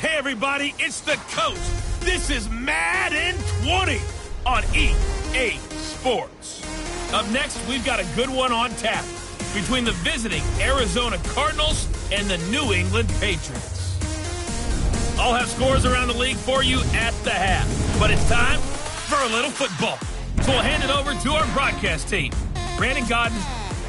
Hey everybody, it's the coach. This is Madden 20 on EA Sports. Up next, we've got a good one on tap between the visiting Arizona Cardinals and the New England Patriots. I'll have scores around the league for you at the half, but it's time for a little football. So we'll hand it over to our broadcast team, Brandon Godden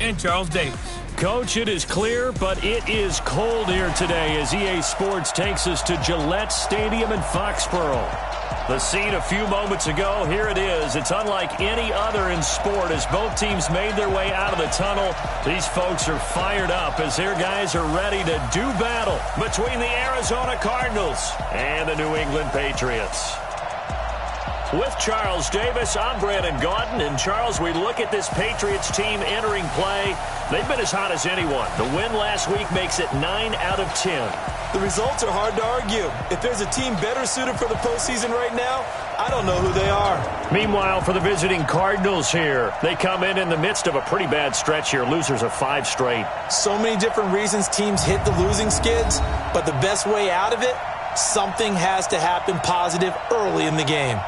and Charles Davis. Coach, it is clear, but it is cold here today as EA Sports takes us to Gillette Stadium in Foxborough. The scene a few moments ago, here it is. It's unlike any other in sport as both teams made their way out of the tunnel. These folks are fired up as their guys are ready to do battle between the Arizona Cardinals and the New England Patriots. With Charles Davis, I'm Brandon Godden. And Charles, we look at this Patriots team entering play. They've been as hot as anyone. The win last week makes it 9 out of 10. The results are hard to argue. If there's a team better suited for the postseason right now, I don't know who they are. Meanwhile, for the visiting Cardinals here, they come in the midst of a pretty bad stretch here. Losers of 5 straight. So many different reasons teams hit the losing skids, but the best way out of it, something has to happen positive early in the game.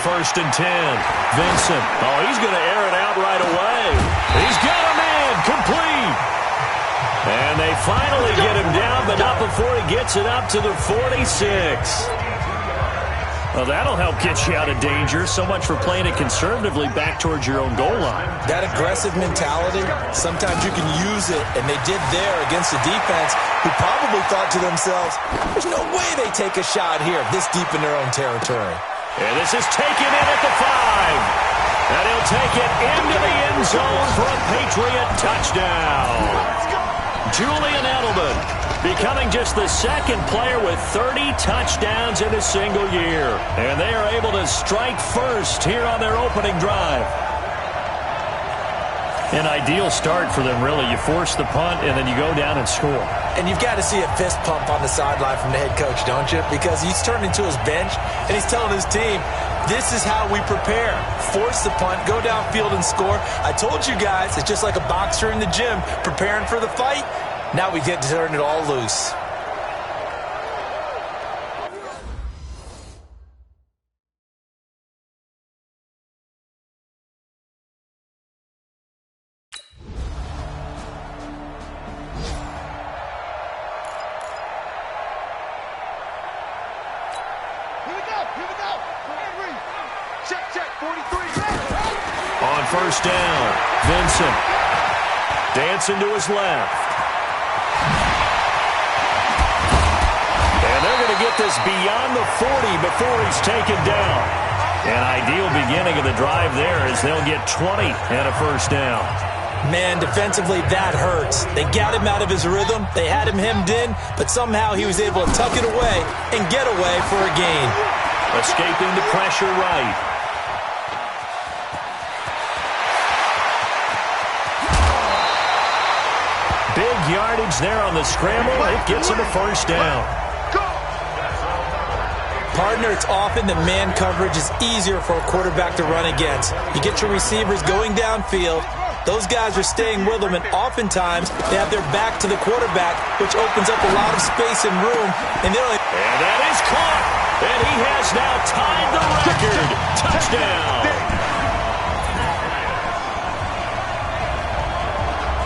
First and 10. Vincent. Oh, he's going to air it out right away. He's got a man complete. And they finally get him down, but not before he gets it up to the 46. Well, that'll help get you out of danger. So much for playing it conservatively back towards your own goal line. That aggressive mentality, sometimes you can use it, and they did there against the defense who probably thought to themselves, there's no way they take a shot here this deep in their own territory. And this is taken in at the 5. And he'll take it into the end zone for a Patriot touchdown. Julian Edelman becoming just the second player with 30 touchdowns in a single year. And they are able to strike first here on their opening drive. An ideal start for them, really. You force the punt, and then you go down and score. And you've got to see a fist pump on the sideline from the head coach, don't you? Because he's turning to his bench, and he's telling his team, this is how we prepare. Force the punt, go downfield and score. I told you guys, it's just like a boxer in the gym preparing for the fight. Now we get to turn it all loose. On first down, Vincent dancing to his left. And they're going to get this beyond the 40 before he's taken down. An ideal beginning of the drive there as they'll get 20 and a first down. Man, defensively, that hurts. They got him out of his rhythm. They had him hemmed in, but somehow he was able to tuck it away and get away for a gain. Escaping the pressure right. Big yardage there on the scramble. It gets him a first down. Partner, it's often that man coverage is easier for a quarterback to run against. You get your receivers going downfield. Those guys are staying with them, and oftentimes they have their back to the quarterback, which opens up a lot of space and room. And that is caught. And he has now tied the record. Touchdown.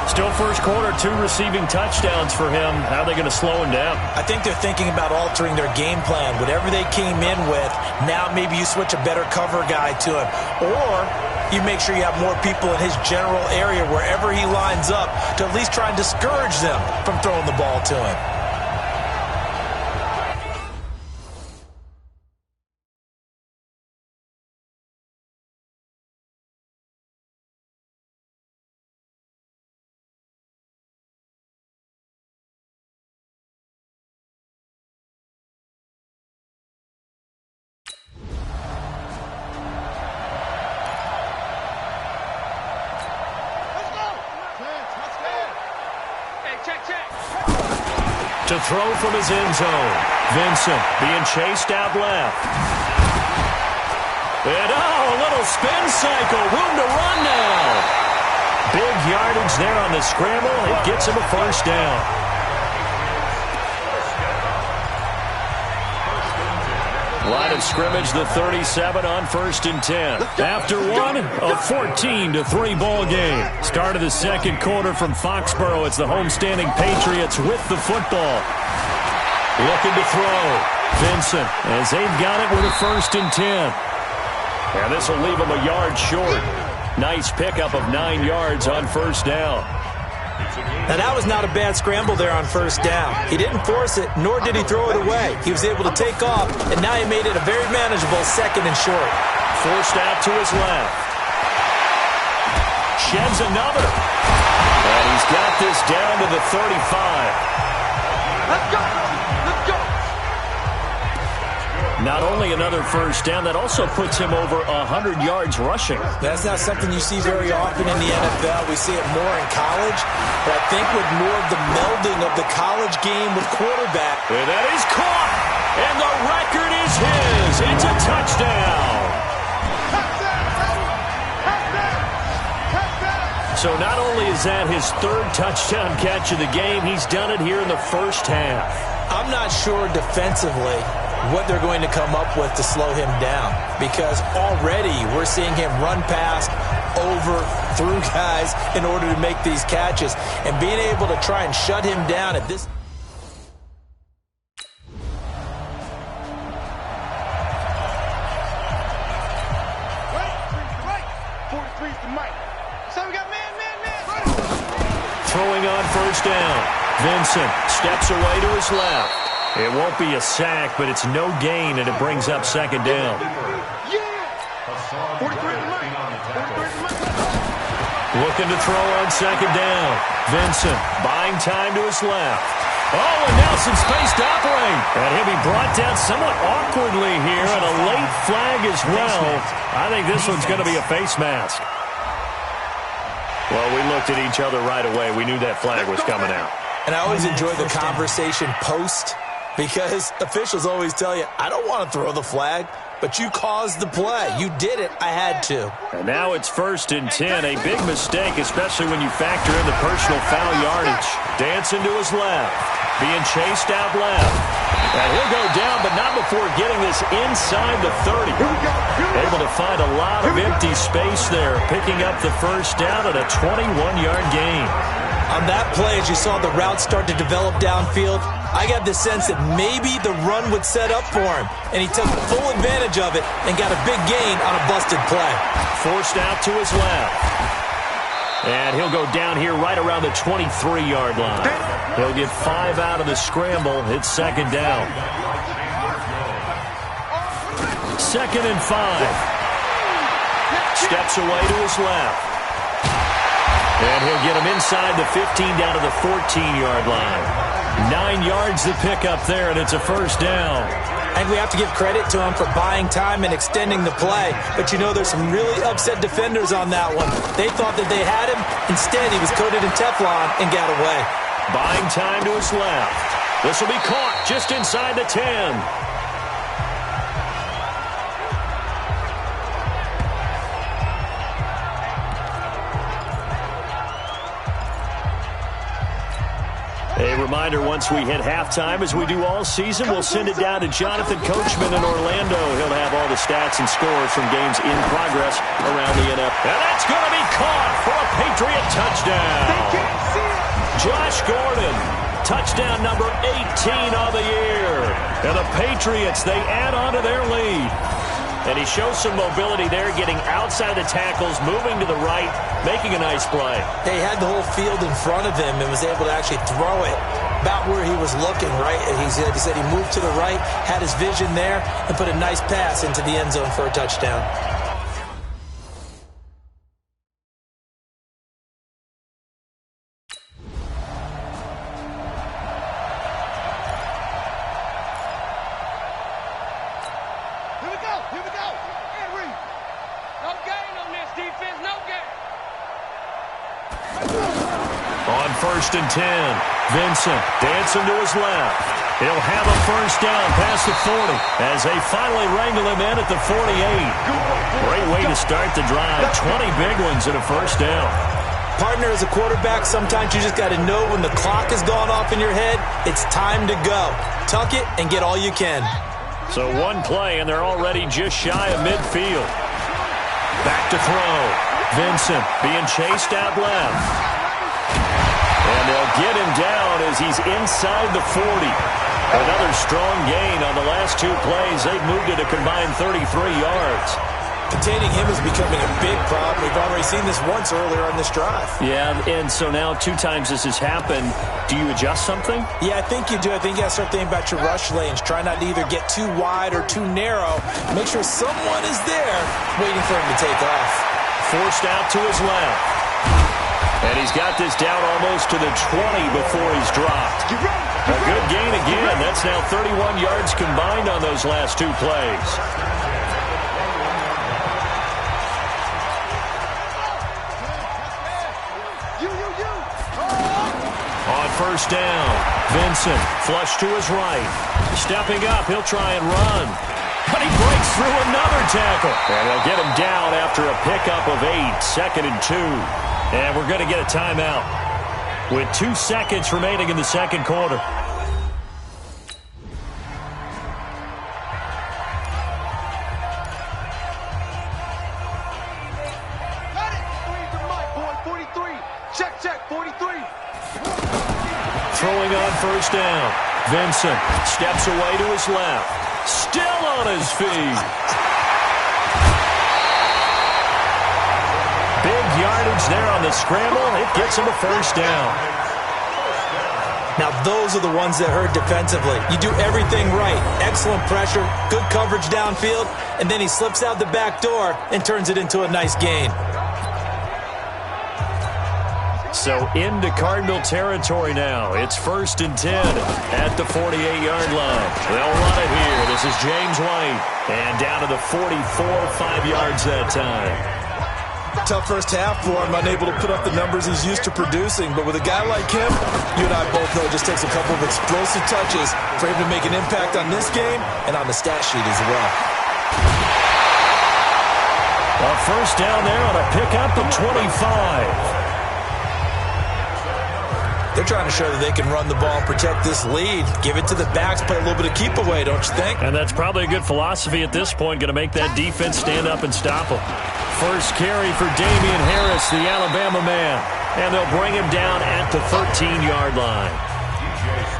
Still first quarter, 2 receiving touchdowns for him. How are they going to slow him down? I think they're thinking about altering their game plan. Whatever they came in with, now maybe you switch a better cover guy to him. Or you make sure you have more people in his general area wherever he lines up to at least try and discourage them from throwing the ball to him. To throw from his end zone. Vincent being chased out left. And a little spin cycle. Room to run now. Big yardage there on the scramble. It gets him a first down. Line of scrimmage, the 37 on 1st and 10. After one, a 14-3 ball game. Start of the second quarter from Foxborough. It's the homestanding Patriots with the football. Looking to throw. Vincent, as they've got it with a 1st and 10. And this will leave him a yard short. Nice pickup of 9 yards on first down. Now, that was not a bad scramble there on first down. He didn't force it, nor did he throw it away. He was able to take off, and now he made it a very manageable 2nd and short. Forced out to his left. Sheds another. And he's got this down to the 35. Let's go! Let's go! Not only another first down, that also puts him over 100 yards rushing. That's not something you see very often in the NFL. We see it more in college, but I think with more of the melding of the college game with quarterback. And that is caught, and the record is his. It's a touchdown. So not only is that his 3rd touchdown catch of the game, he's done it here in the first half. I'm not sure defensively what they're going to come up with to slow him down, because already we're seeing him run past, over, through guys in order to make these catches, and being able to try and shut him down at this. Throwing on first down. Vincent steps away to his left. It won't be a sack, but it's no gain, and it brings up 2nd down. Looking to throw on second down. Vincent buying time to his left. Oh, and now some space to operate. And he'll be brought down somewhat awkwardly here, and a late flag as well. I think this one's going to be a face mask. Well, we looked at each other right away. We knew that flag was coming out. And I always enjoy the conversation post, because officials always tell you, I don't want to throw the flag, but you caused the play. You did it. I had to. And now it's 1st and 10. A big mistake, especially when you factor in the personal foul yardage. Dancing to his left. Being chased out left. And he'll go down, but not before getting this inside the 30. Able to find a lot of empty space there, picking up the first down at a 21-yard gain. On that play, as you saw the route start to develop downfield, I got the sense that maybe the run would set up for him, and he took full advantage of it and got a big gain on a busted play. Forced out to his left. And he'll go down here right around the 23-yard line. He'll get 5 out of the scramble. It's second down. 2nd and 5. Steps away to his left. And he'll get him inside the 15 down to the 14-yard line. 9 yards to pick up there, and it's a first down. And we have to give credit to him for buying time and extending the play. But you know, there's some really upset defenders on that one. They thought that they had him. Instead, he was coated in Teflon and got away. Buying time to his left. This will be caught just inside the 10. A reminder, once we hit halftime, as we do all season, we'll send it down to Jonathan Coachman in Orlando. He'll have all the stats and scores from games in progress around the NFL. And that's going to be caught for a Patriot touchdown. Josh Gordon, touchdown number 18 of the year. And the Patriots, they add on to their lead. And he shows some mobility there, getting outside the tackles, moving to the right, making a nice play. He had the whole field in front of him and was able to actually throw it about where he was looking, right? And he said he moved to the right, had his vision there, and put a nice pass into the end zone for a touchdown. On 1st and 10, Vincent dancing to his left. He'll have a first down past the 40 as they finally wrangle him in at the 48. Great way to start the drive. 20 big ones and a first down. Partner, as a quarterback, sometimes you just got to know when the clock has gone off in your head, it's time to go. Tuck it and get all you can. So one play, and they're already just shy of midfield. Back to throw. Vincent being chased out left. And they'll get him down as he's inside the 40. Another strong gain on the last 2 plays. They've moved it a combined 33 yards. Containing him is becoming a big problem. We've already seen this once earlier on this drive. Yeah, and so now 2 times this has happened. Do you adjust something? Yeah, I think you do. I think you got to start thinking about your rush lanes. Try not to either get too wide or too narrow. Make sure someone is there waiting for him to take off. Forced out to his left. And he's got this down almost to the 20 before he's dropped. A good gain again. That's now 31 yards combined on those last 2 plays. On first down, Vincent flush to his right. Stepping up, he'll try and run. But he breaks through another tackle. And they'll get him down after a pickup of 8, 2nd and 2. And we're going to get a timeout with 2 seconds remaining in the second quarter. Throwing on first down. Vincent steps away to his left. Still on his feet. Big yardage there on the scramble. It gets him a first down. Now, those are the ones that hurt defensively. You do everything right. Excellent pressure, good coverage downfield, and then he slips out the back door and turns it into a nice gain. So into Cardinal territory now. It's 1st and 10 at the 48-yard line. They'll run it here. This is James White. And down to the 44, 5 yards that time. Tough first half for him, unable to put up the numbers he's used to producing. But with a guy like him, you and I both know it just takes a couple of explosive touches for him to make an impact on this game and on the stat sheet as well. A first down there on a pickup of 25. They're trying to show that they can run the ball and protect this lead. Give it to the backs, play a little bit of keep away, don't you think? And that's probably a good philosophy at this point, going to make that defense stand up and stop them. First carry for Damian Harris, the Alabama man. And they'll bring him down at the 13-yard line.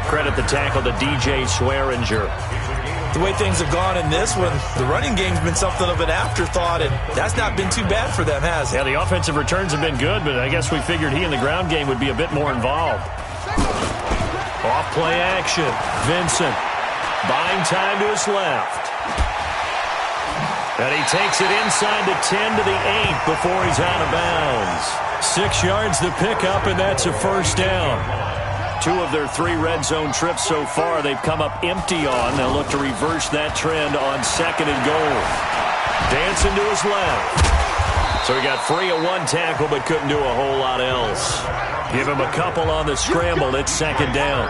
Credit the tackle to DJ Swearinger. The way things have gone in this one, the running game's been something of an afterthought, and that's not been too bad for them, has it? Yeah, the offensive returns have been good, but I guess we figured he in the ground game would be a bit more involved. Off play action. Vincent buying time to his left. And he takes it inside the 10 to the 8 before he's out of bounds. 6 yards the pickup, and that's a first down. 2 of their 3 red zone trips so far they've come up empty on. They'll look to reverse that trend on 2nd and goal. Dancing to his left. So he got free of 1 tackle but couldn't do a whole lot else. Give him a couple on the scramble. It's 2nd down.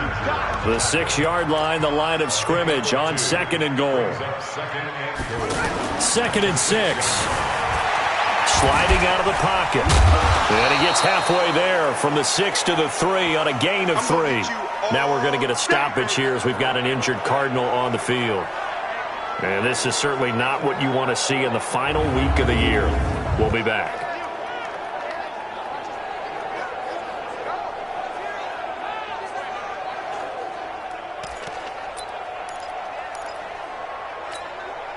The 6-yard line, the line of scrimmage on 2nd and goal. 2nd and 6. Sliding out of the pocket. And he gets halfway there from the 6 to the 3 on a gain of 3. Now we're going to get a stoppage here as we've got an injured Cardinal on the field. And this is certainly not what you want to see in the final week of the year. We'll be back.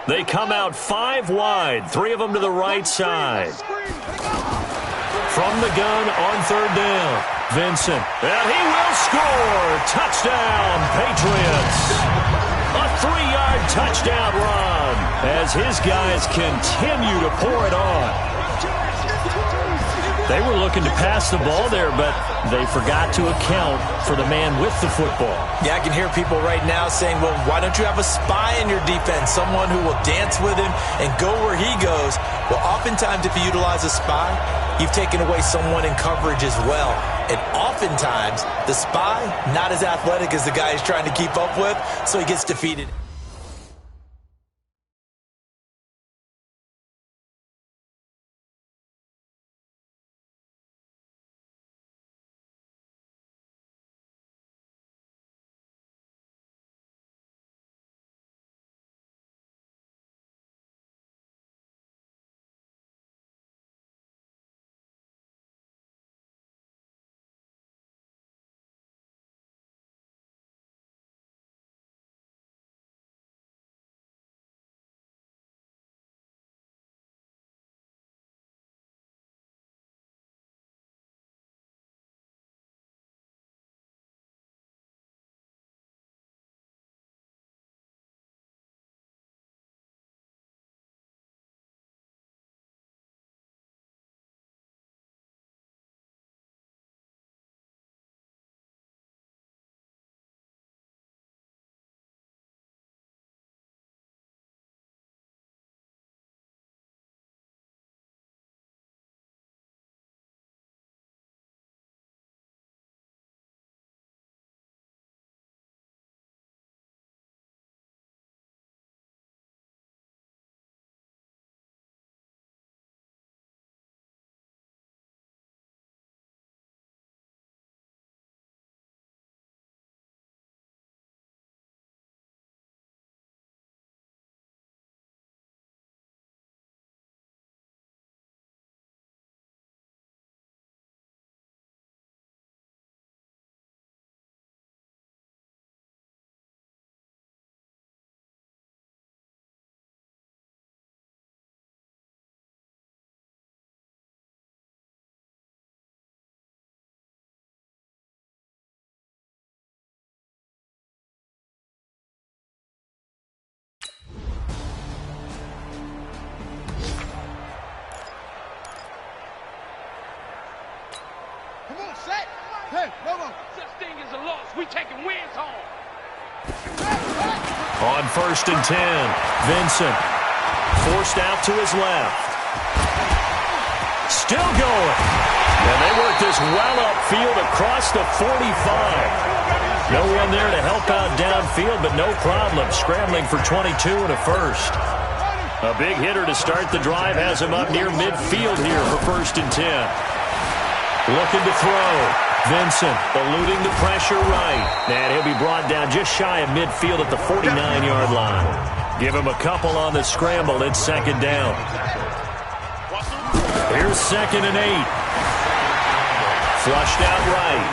They come out 5 wide, 3 of them to the right side. From the gun on 3rd down, Vincent. And he will score. Touchdown, Patriots. A 3-yard touchdown run as his guys continue to pour it on. They were looking to pass the ball there, but they forgot to account for the man with the football. Yeah, I can hear people right now saying, well, why don't you have a spy in your defense, someone who will dance with him and go where he goes? Well, oftentimes if you utilize a spy, you've taken away someone in coverage as well. And oftentimes, the spy, not as athletic as the guy he's trying to keep up with, so he gets defeated. On 1st and 10, Vincent forced out to his left. Still going. And they work this well upfield across the 45. No one there to help out downfield, but no problem. Scrambling for 22 and a first. A big hitter to start the drive has him up near midfield here for 1st and 10. Looking to throw. Vincent eluding the pressure right. And he'll be brought down just shy of midfield at the 49-yard line. Give him a couple on the scramble. It's 2nd down. Here's 2nd and 8. Flushed out right.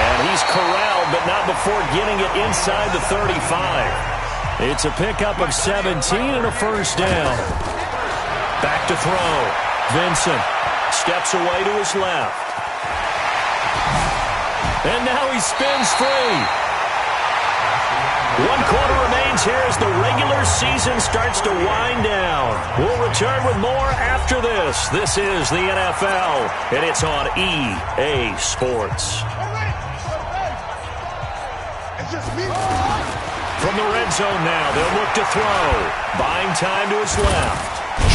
And he's corralled, but not before getting it inside the 35. It's a pickup of 17 and a 1st down. Back to throw. Vincent steps away to his left. And now he spins free. 1 quarter remains here as the regular season starts to wind down. We'll return with more after this. This is the NFL, and it's on EA Sports. From the red zone now, they'll look to throw. Buying time to his left.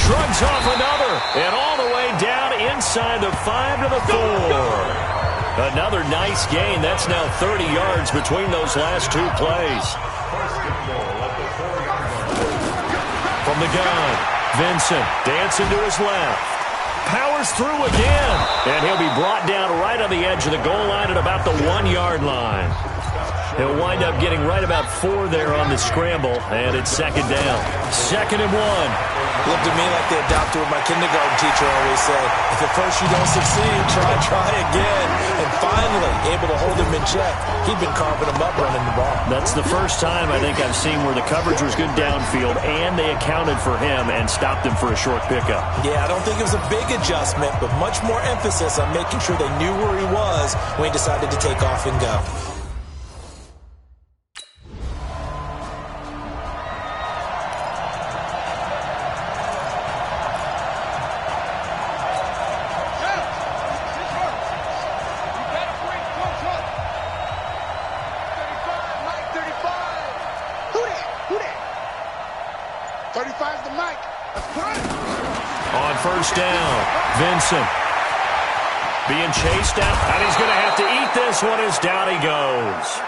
Shrugs off another, and all the way down inside the 5 to the 4. Another nice gain. That's now 30 yards between those last 2 plays. From the gun, Vincent dancing to his left. Powers through again, and he'll be brought down right on the edge of the goal line at about the 1-yard line. He'll wind up getting right about 4 there on the scramble, and it's 2nd down. 2nd and 1. Looked to me like they adopted what my kindergarten teacher always said. If at first you don't succeed, try again. And finally, able to hold him in check. He'd been carving him up running the ball. That's the first time I think I've seen where the coverage was good downfield, and they accounted for him and stopped him for a short pickup. Yeah, I don't think it was a big adjustment, but much more emphasis on making sure they knew where he was when he decided to take off and go. Vincent being chased out, and he's going to have to eat this one as down he goes.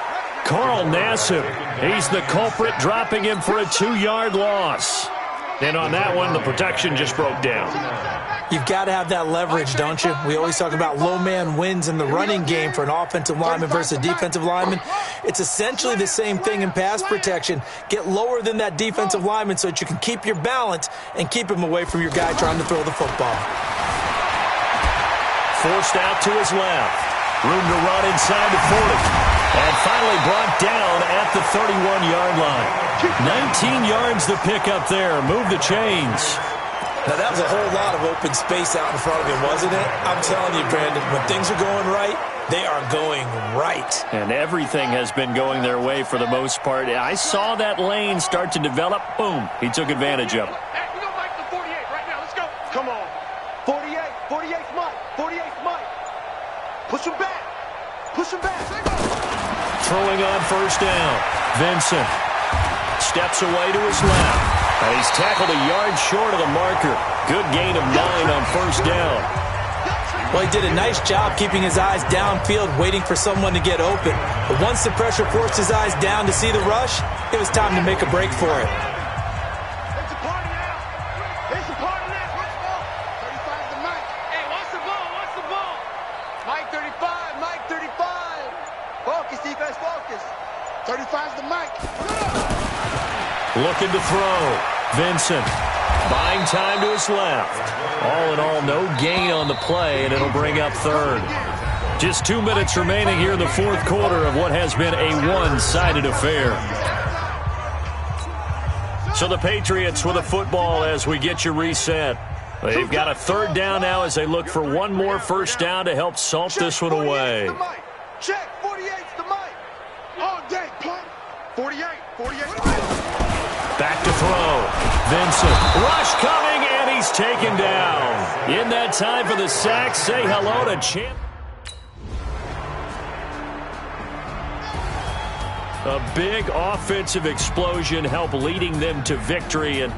Carl Nassib, he's the culprit, dropping him for a 2-yard loss. And on that one, the protection just broke down. You've got to have that leverage, don't you? We always talk about low man wins in the running game for an offensive lineman versus a defensive lineman. It's essentially the same thing in pass protection. Get lower than that defensive lineman so that you can keep your balance and keep him away from your guy trying to throw the football. Forced out to his left. Room to run inside the 40. And finally brought down at the 31-yard line. 19 yards the pickup there. Move the chains. Now, that was a whole lot of open space out in front of him, wasn't it? I'm telling you, Brandon, when things are going right, they are going right. And everything has been going their way for the most part. I saw that lane start to develop. Boom. He took advantage of it. Hey, we're going to make the 48 right now. Let's go. Come on. 48. 48's Mike. 48's Mike. Push him back. Push him back. Throwing on 1st down. Vincent steps away to his left. And he's tackled a yard short of the marker. Good gain of 9 on 1st down. Well, he did a nice job keeping his eyes downfield, waiting for someone to get open. But once the pressure forced his eyes down to see the rush, it was time to make a break for it. It's a party now. It's a party now. Watch the ball. 35's the Mike. Hey, watch the ball. Watch the ball. Mike 35. Mike 35. Focus, defense, focus. 35's the Mike. Looking to throw. Vincent buying time to his left. All in all, no gain on the play, and it'll bring up 3rd. Just 2 minutes remaining here in the 4th quarter of what has been a one-sided affair. So the Patriots with a football as we get you reset. They've got a 3rd down now as they look for one more 1st down to help salt this one away. Check, 48's the Mike. All day, punt. 48. Back to throw. Vincent. Rush coming, and he's taken down. In that time for the sack, say hello to Champ. A big offensive explosion helped leading them to victory. And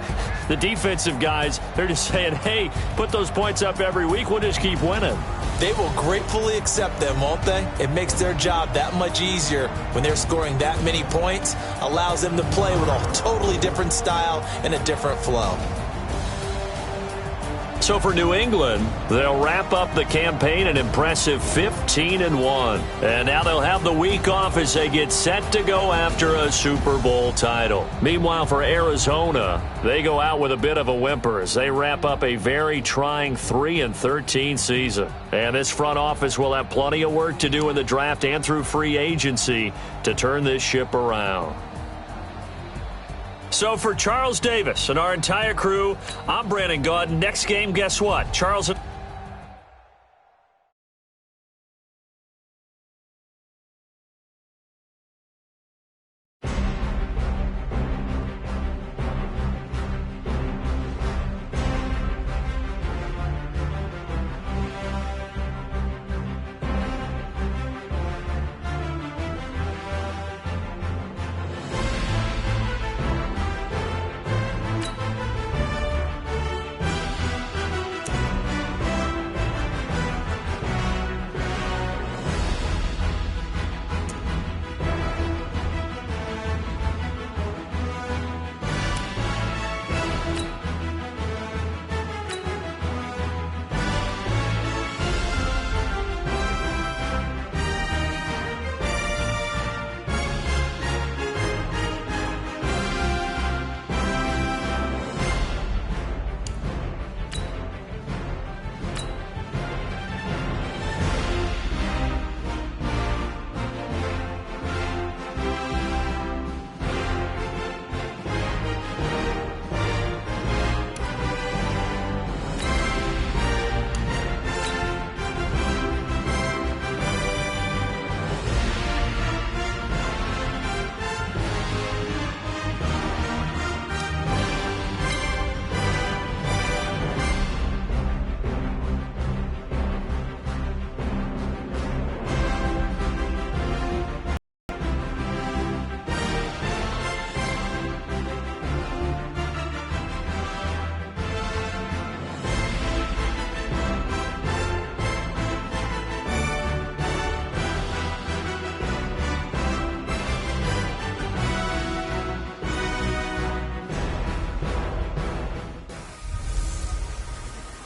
the defensive guys, they're just saying, hey, put those points up every week. We'll just keep winning. They will gratefully accept them, won't they? It makes their job that much easier when they're scoring that many points. Allows them to play with a totally different style and a different flow. So for New England, they'll wrap up the campaign an impressive 15-1. And now they'll have the week off as they get set to go after a Super Bowl title. Meanwhile, for Arizona, they go out with a bit of a whimper as they wrap up a very trying 3-13 season. And this front office will have plenty of work to do in the draft and through free agency to turn this ship around. So for Charles Davis and our entire crew, I'm Brandon Gaudin. Next game, guess what? Charles...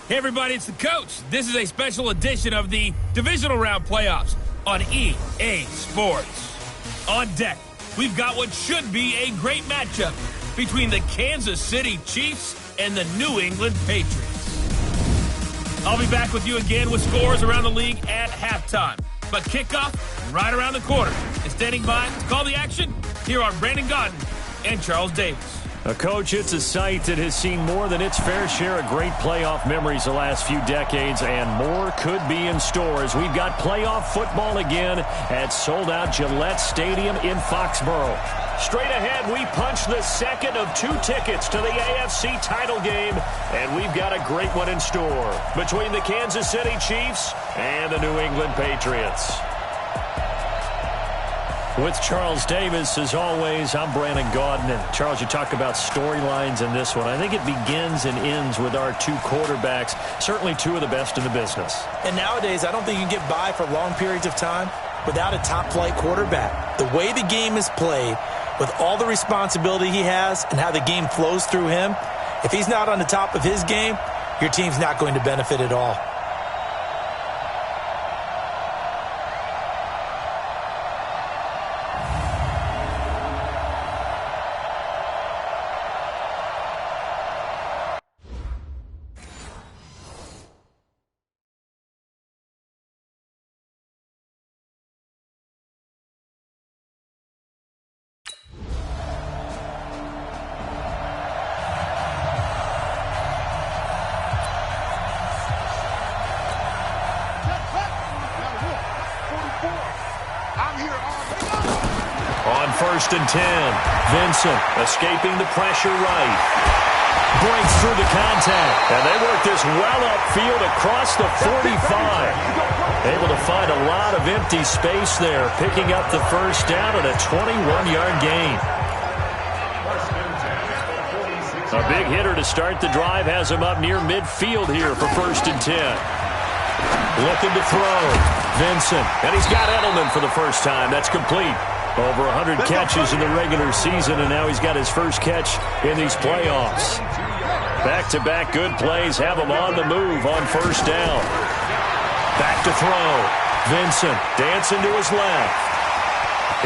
Hey everybody, it's the coach. This is a special edition of the Divisional Round Playoffs on EA Sports. On deck, we've got what should be a great matchup between the Kansas City Chiefs and the New England Patriots. I'll be back with you again with scores around the league at halftime. But kickoff right around the corner. And standing by to call the action, here are Brandon Gaudin and Charles Davis. Coach, it's a sight that has seen more than its fair share of great playoff memories the last few decades, and more could be in store as we've got playoff football again at sold-out Gillette Stadium in Foxborough. Straight ahead, we punch the second of two tickets to the AFC title game, and we've got a great one in store between the Kansas City Chiefs and the New England Patriots. With Charles Davis, as always, I'm Brandon Gaudin. And Charles, you talk about storylines in this one. I think it begins and ends with our two quarterbacks, certainly two of the best in the business. And nowadays, I don't think you can get by for long periods of time without a top-flight quarterback. The way the game is played, with all the responsibility he has and how the game flows through him, if he's not on the top of his game, your team's not going to benefit at all. On 1st and 10, Vincent escaping the pressure right. breaks through the contact. And they work this well upfield across the 45. Able to find a lot of empty space there, picking up the first down and a 21-yard gain. A big hitter to start the drive has him up near midfield here for 1st and 10. Looking to throw. Vincent. And he's got Edelman for the first time. That's complete. Over 100 catches in the regular season, and now he's got his first catch in these playoffs. Back-to-back good plays have him on the move on 1st down. Back to throw. Vincent dancing to his left.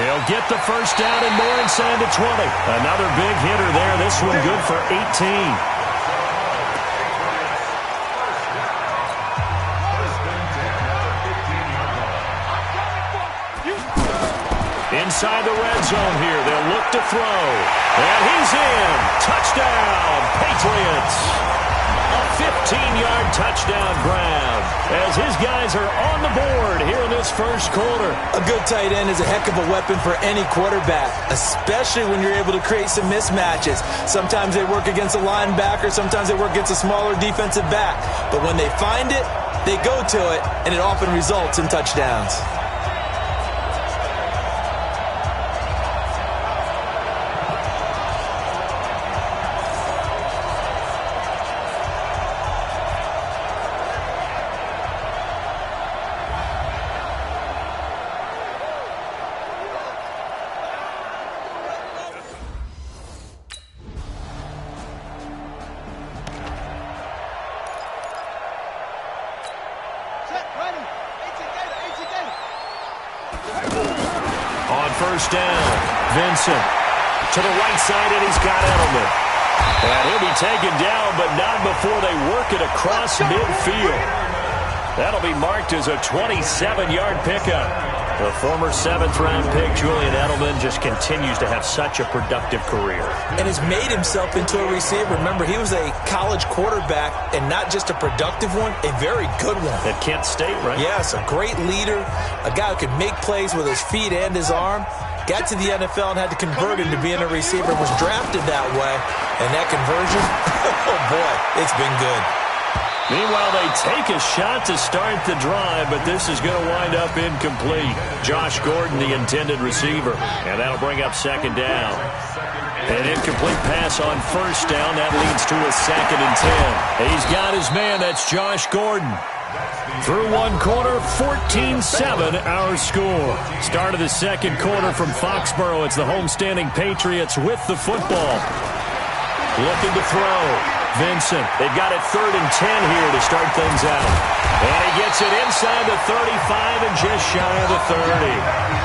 He'll get the first down and more inside the 20. Another big hitter there. This one good for 18. Inside the red zone here. They'll look to throw. And he's in. Touchdown, Patriots. A 15-yard touchdown grab as his guys are on the board here in this first quarter. A good tight end is a heck of a weapon for any quarterback, especially when you're able to create some mismatches. Sometimes they work against a linebacker. Sometimes they work against a smaller defensive back. But when they find it, they go to it, and it often results in touchdowns. On 1st down, Vincent to the right side, and he's got Edelman. And he'll be taken down, but not before they work it across midfield. That'll be marked as a 27-yard pickup. The former 7th-round pick, Julian Edelman, just continues to have such a productive career. And has made himself into a receiver. Remember, he was a college quarterback, and not just a productive one, a very good one. At Kent State, right? Yes, a great leader, a guy who could make plays with his feet and his arm. Got to the NFL and had to convert into being a receiver. Was drafted that way. And that conversion, oh boy, it's been good. Meanwhile, they take a shot to start the drive, but this is going to wind up incomplete. Josh Gordon, the intended receiver, and that'll bring up 2nd down. An incomplete pass on 1st down. That leads to a 2nd and 10. He's got his man. That's Josh Gordon. Through one quarter, 14-7 our score. Start of the second quarter from Foxborough. It's the homestanding Patriots with the football. Looking to throw. Vincent. They've got it 3rd and 10 here to start things out. And he gets it inside the 35 and just shy of the 30.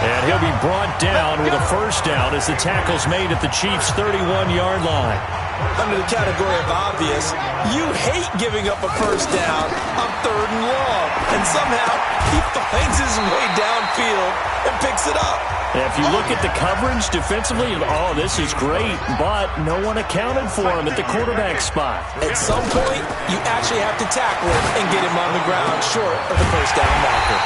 And he'll be brought down with a first down as the tackle's made at the Chiefs' 31-yard line. Under the category of obvious, you hate giving up a first down on 3rd and long. And somehow he finds his way downfield and picks it up. And if you look at the coverage defensively, oh, this is great, but no one accounted for him at the quarterback spot. At some point, you actually have to tackle him and get him on the ground short of the first down marker.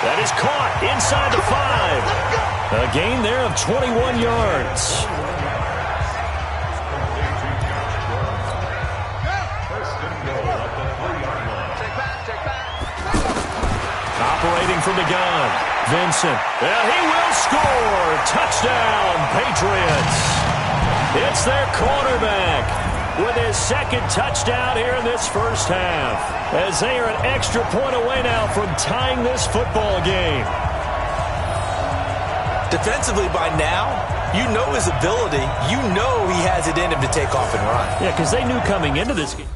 That is caught inside the 5. A gain there of 21 yards. Operating from the gun, Vincent. And he will score. Touchdown, Patriots. It's their quarterback with his 2nd touchdown here in this first half, as they are an extra point away now from tying this football game. Defensively by now, you know his ability. You know he has it in him to take off and run. Yeah, because they knew coming into this game.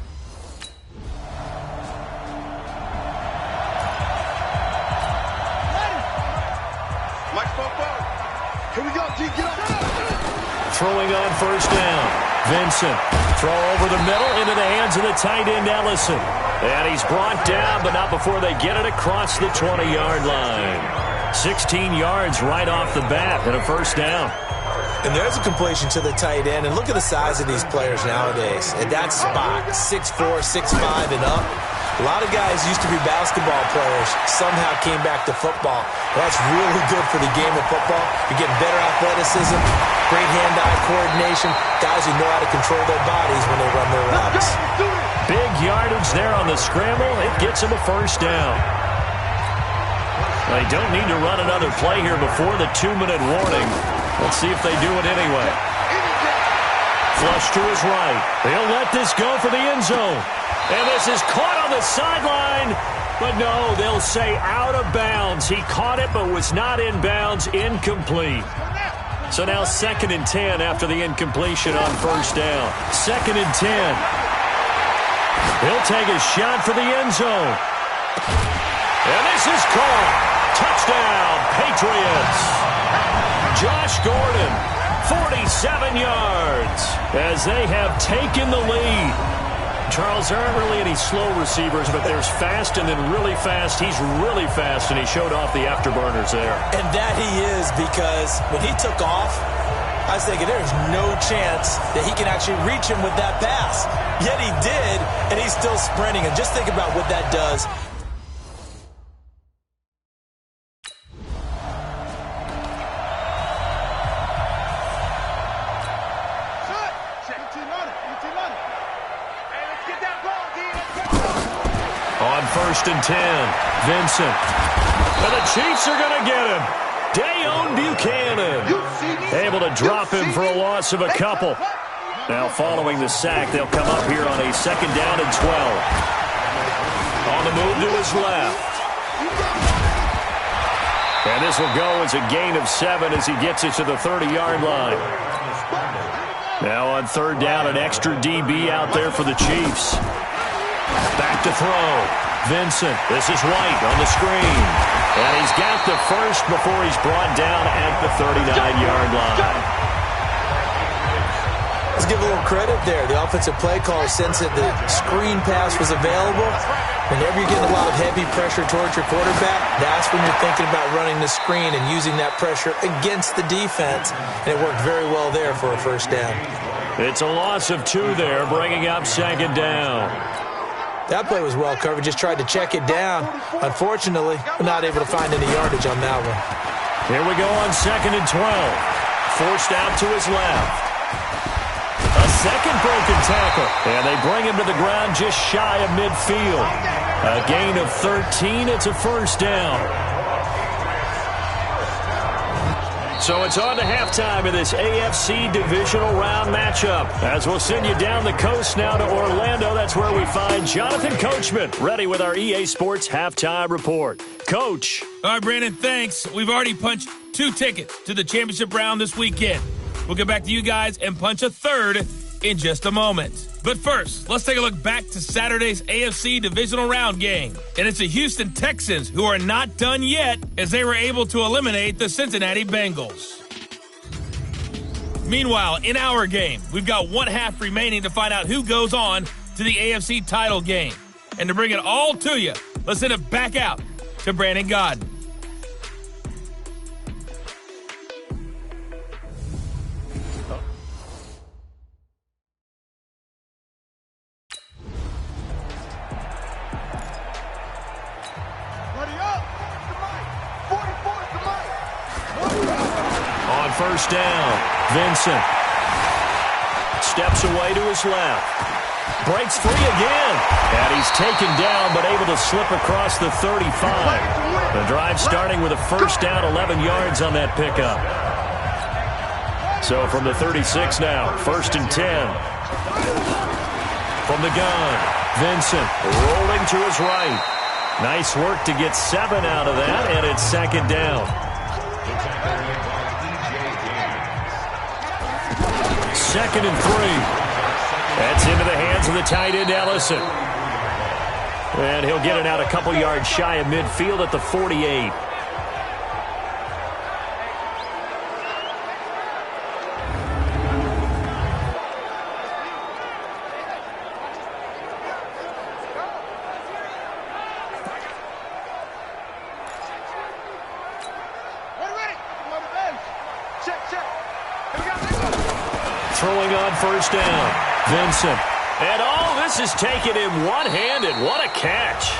Throwing on 1st down. Vincent. Throw over the middle into the hands of the tight end, Ellison. And he's brought down, but not before they get it across the 20-yard line. 16 yards right off the bat and a first down. And there's a completion to the tight end. And look at the size of these players nowadays. At that spot, 6'4", 6'5", and up. A lot of guys used to be basketball players, somehow came back to football. That's really good for the game of football. You're getting better athleticism, great hand-eye coordination, guys who know how to control their bodies when they run their routes. Big yardage there on the scramble. It gets him a first down. They don't need to run another play here before the 2-minute warning. Let's see if they do it anyway. Flush to his right. They'll let this go for the end zone. And this is caught on the sideline. But no, they'll say out of bounds. He caught it but was not in bounds. Incomplete. So now 2nd and 10 after the incompletion on first down. 2nd and 10. He'll take a shot for the end zone. And this is caught. Touchdown, Patriots. Josh Gordon, 47 yards as they have taken the lead. Charles, there aren't really any slow receivers, but there's fast and then really fast. He's really fast, and he showed off the afterburners there. And that he is, because when he took off, I was thinking there's no chance that he can actually reach him with that pass. Yet he did, and he's still sprinting. And just think about what that does. On 1st and 10, Vincent. And the Chiefs are going to get him. Dayon Buchanan. Able to drop him for a loss of a couple. Now following the sack, they'll come up here on a 2nd down and 12. On the move to his left. And this will go as a gain of 7 as he gets it to the 30-yard line. Now on 3rd down, an extra DB out there for the Chiefs. Back to throw. Vincent. This is White on the screen. And he's got the first before he's brought down at the 39-yard line. Let's give a little credit there. The offensive play caller sensed that the screen pass was available. Whenever you're getting a lot of heavy pressure towards your quarterback, that's when you're thinking about running the screen and using that pressure against the defense. And it worked very well there for a first down. It's a loss of 2 there, bringing up 2nd down. That play was well covered. Just tried to check it down. Unfortunately, we're not able to find any yardage on that one. Here we go on 2nd and 12. Forced out to his left. A second broken tackle. And they bring him to the ground just shy of midfield. A gain of 13. It's a first down. So it's on to halftime of this AFC divisional round matchup. As we'll send you down the coast now to Orlando, that's where we find Jonathan Coachman, ready with our EA Sports halftime report. Coach. All right, Brandon, thanks. We've already punched 2 tickets to the championship round this weekend. We'll get back to you guys and punch a 3rd in just a moment. But first, let's take a look back to Saturday's AFC divisional round game. And it's the Houston Texans who are not done yet as they were able to eliminate the Cincinnati Bengals. Meanwhile, in our game, we've got 1 half remaining to find out who goes on to the AFC title game. And to bring it all to you, let's send it back out to Brandon Godden. First down, Vincent steps away to his left, breaks free again, and he's taken down but able to slip across the 35. The drive starting with a first down, 11 yards on that pickup. So from the 36 now, 1st and 10. From the gun, Vincent rolling to his right. Nice work to get 7 out of that, and it's 2nd down. 2nd and 3. That's into the hands of the tight end, Ellison. And he'll get it out a couple yards shy of midfield at the 48. Throwing on first down, Vincent. And this is taken in one-handed. What a catch.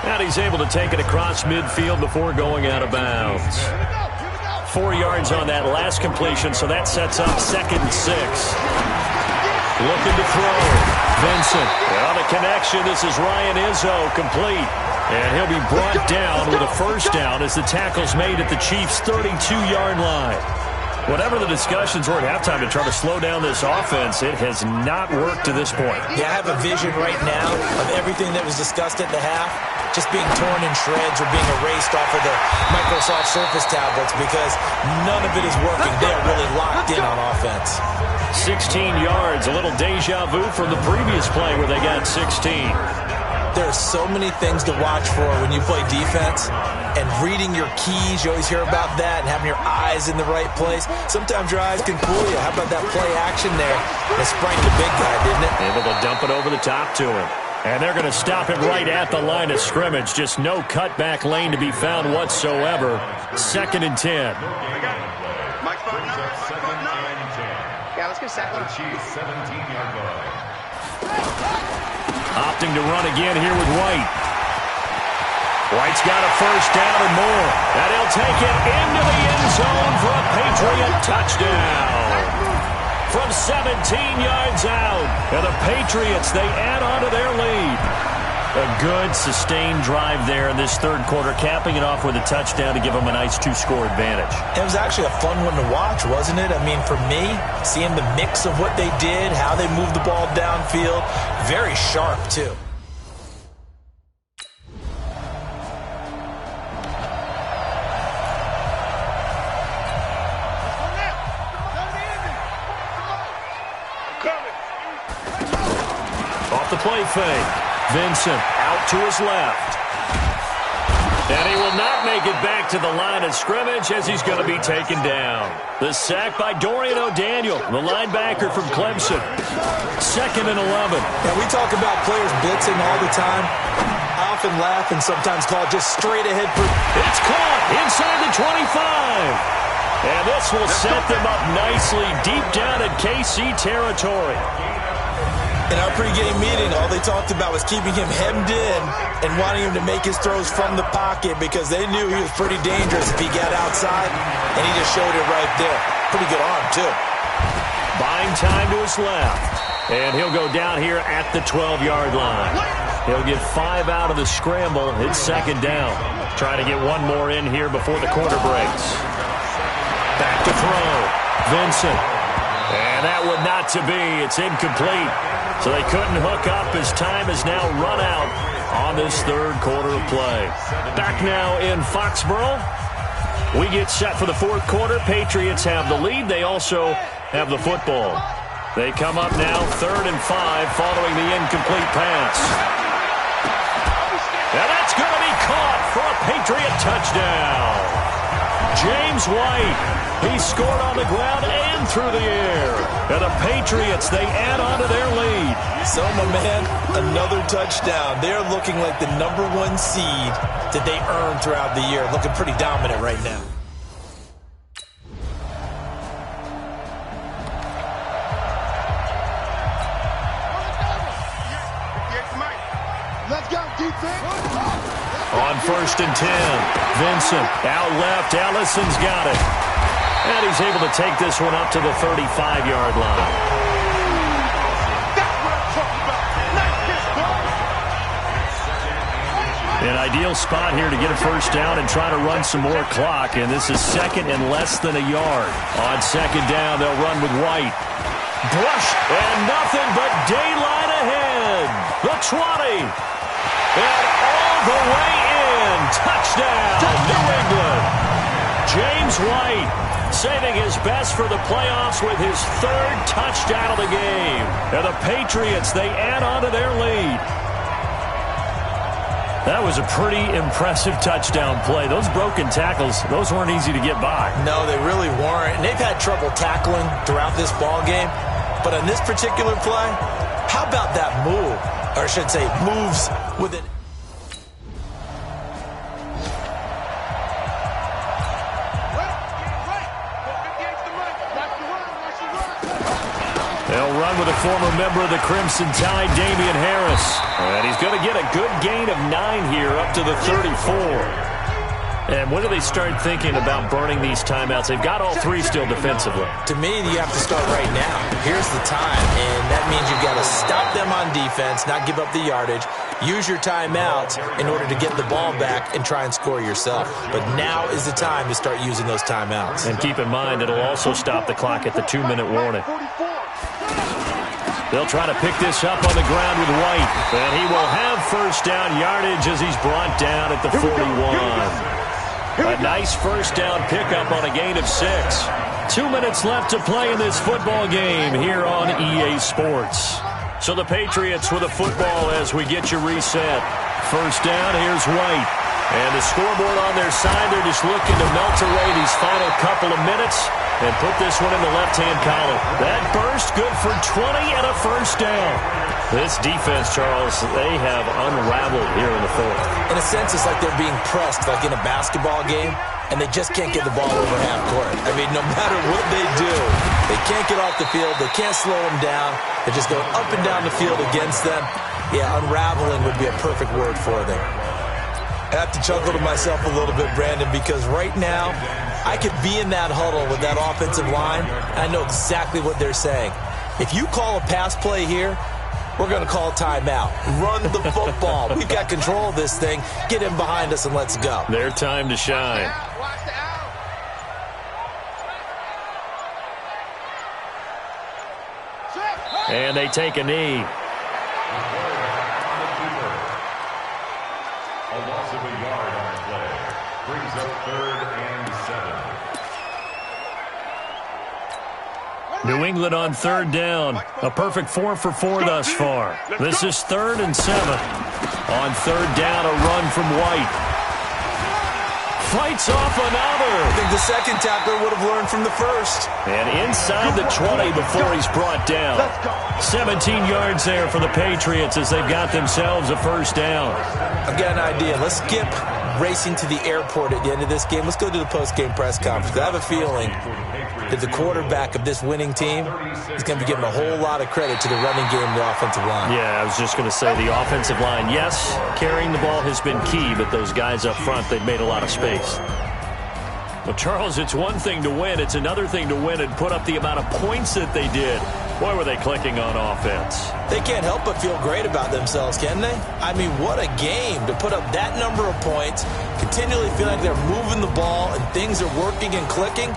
And he's able to take it across midfield before going out of bounds. 4 yards on that last completion, so that sets up 2nd and 6. Looking to throw. Vincent. On the connection, this is Ryan Izzo, complete. And he'll be brought down with a first down as the tackle's made at the Chiefs' 32-yard line. Whatever the discussions were at halftime to try to slow down this offense, it has not worked to this point. Yeah, I have a vision right now of everything that was discussed at the half just being torn in shreds or being erased off of the Microsoft Surface tablets because none of it is working. They're really locked in on offense. 16 yards, a little deja vu from the previous play where they got 16. There are so many things to watch for when you play defense, and reading your keys, you always hear about that, and having your eyes in the right place. Sometimes your eyes can fool you. How about that play action there? That sprang the big guy, didn't it? Able to dump it over the top to him. And they're going to stop him right at the line of scrimmage. Just no cutback lane to be found whatsoever. 2nd and 10. Yeah, let's get second. Opting to run again here with White. White's got a first down and more. And he'll take it into the end zone for a Patriot touchdown. From 17 yards out. And the Patriots, they add on to their lead. A good, sustained drive there in this third quarter, capping it off with a touchdown to give them a nice 2-score advantage. It was actually a fun one to watch, wasn't it? I mean, for me, seeing the mix of what they did, how they moved the ball downfield, very sharp, too. Off the play fake. Vincent out to his left. And he will not make it back to the line of scrimmage as he's going to be taken down. The sack by Dorian O'Daniel, the linebacker from Clemson. 2nd and 11. Yeah, we talk about players blitzing all the time. I often laugh and sometimes call it just straight ahead. It's caught inside the 25. And this will set them up nicely deep down in KC territory. In our pregame meeting, all they talked about was keeping him hemmed in and wanting him to make his throws from the pocket because they knew he was pretty dangerous if he got outside, and he just showed it right there. Pretty good arm, too. Buying time to his left. And he'll go down here at the 12-yard line. He'll get 5 out of the scramble. It's 2nd down. Try to get one more in here before the quarter breaks. Back to throw. Vincent. And that one not to be. It's incomplete. So they couldn't hook up as time has now run out on this third quarter of play. Back now in Foxborough. We get set for the fourth quarter. Patriots have the lead. They also have the football. They come up now 3rd and 5 following the incomplete pass. And that's going to be caught for a Patriot touchdown. James White, he scored on the ground and through the air. And the Patriots, they add on to their lead. So, my man, another touchdown. They're looking like the #1 seed that they earned throughout the year. Looking pretty dominant right now. Let's go, defense. On 1st and 10, Vincent out left. Allison's got it. And he's able to take this one up to the 35-yard line. That's what I'm talking about. Nice kiss, bro. An ideal spot here to get a first down and try to run some more clock. And this is 2nd and less than a yard. On 2nd down, they'll run with White. Brush, and nothing but daylight ahead. The 20. And all the way in. Touchdown, New England. James White saving his best for the playoffs with his 3rd touchdown of the game. And the Patriots, they add on to their lead. That was a pretty impressive touchdown play. Those broken tackles, those weren't easy to get by. No, they really weren't. And they've had trouble tackling throughout this ball game. But on this particular play, how about that move? Or I should say moves with it. They'll run with a former member of the Crimson Tide, Damian Harris. And he's going to get a good gain of 9 here up to the 34. And when do they start thinking about burning these timeouts? They've got all 3 still defensively. To me, you have to start right now. Here's the time, and that means you've got to stop them on defense, not give up the yardage, use your timeouts in order to get the ball back and try and score yourself. But now is the time to start using those timeouts. And keep in mind, it'll also stop the clock at the 2-minute warning. They'll try to pick this up on the ground with White. And he will have first down yardage as he's brought down at the 41. A nice first down pickup on a gain of 6. 2 minutes left to play in this football game here on EA Sports. So the Patriots with a football as we get you reset. First down, here's White. And the scoreboard on their side, they're just looking to melt away these final couple of minutes and put this one in the left-hand column. That burst, good for 20 and a first down. This defense, Charles, they have unraveled here in the fourth. In a sense, it's like they're being pressed like in a basketball game, and they just can't get the ball over half court. I mean, no matter what they do, they can't get off the field. They can't slow them down. They're just going up and down the field against them. Yeah, unraveling would be a perfect word for them. I have to chuckle to myself a little bit, Brandon, because right now I could be in that huddle with that offensive line, and I know exactly what they're saying. If you call a pass play here, we're going to call a timeout. Run the football. We've got control of this thing. Get him behind us and let's go. Their time to shine. And they take a knee. A loss of a yard on the play. Brings up 3rd and 7. New England on 3rd down. A perfect 4 for 4 thus far. This is 3rd and 7. On 3rd down, a run from White. Fights off another. I think the second tackler would have learned from the first. And inside the 20 before he's brought down. 17 yards there for the Patriots as they've got themselves a first down. I've got an idea. Let's skip racing to the airport at the end of this game. Let's go to the post-game press conference. I have a feeling that the quarterback of this winning team is going to be giving a whole lot of credit to the running game and the offensive line. Yeah, I was just going to say the offensive line, yes, carrying the ball has been key, but those guys up front, they've made a lot of space. Well, Charles, it's one thing to win. It's another thing to win and put up the amount of points that they did. Boy, were they clicking on offense. They can't help but feel great about themselves, can they? I mean, what a game to put up that number of points, continually feel like they're moving the ball and things are working and clicking.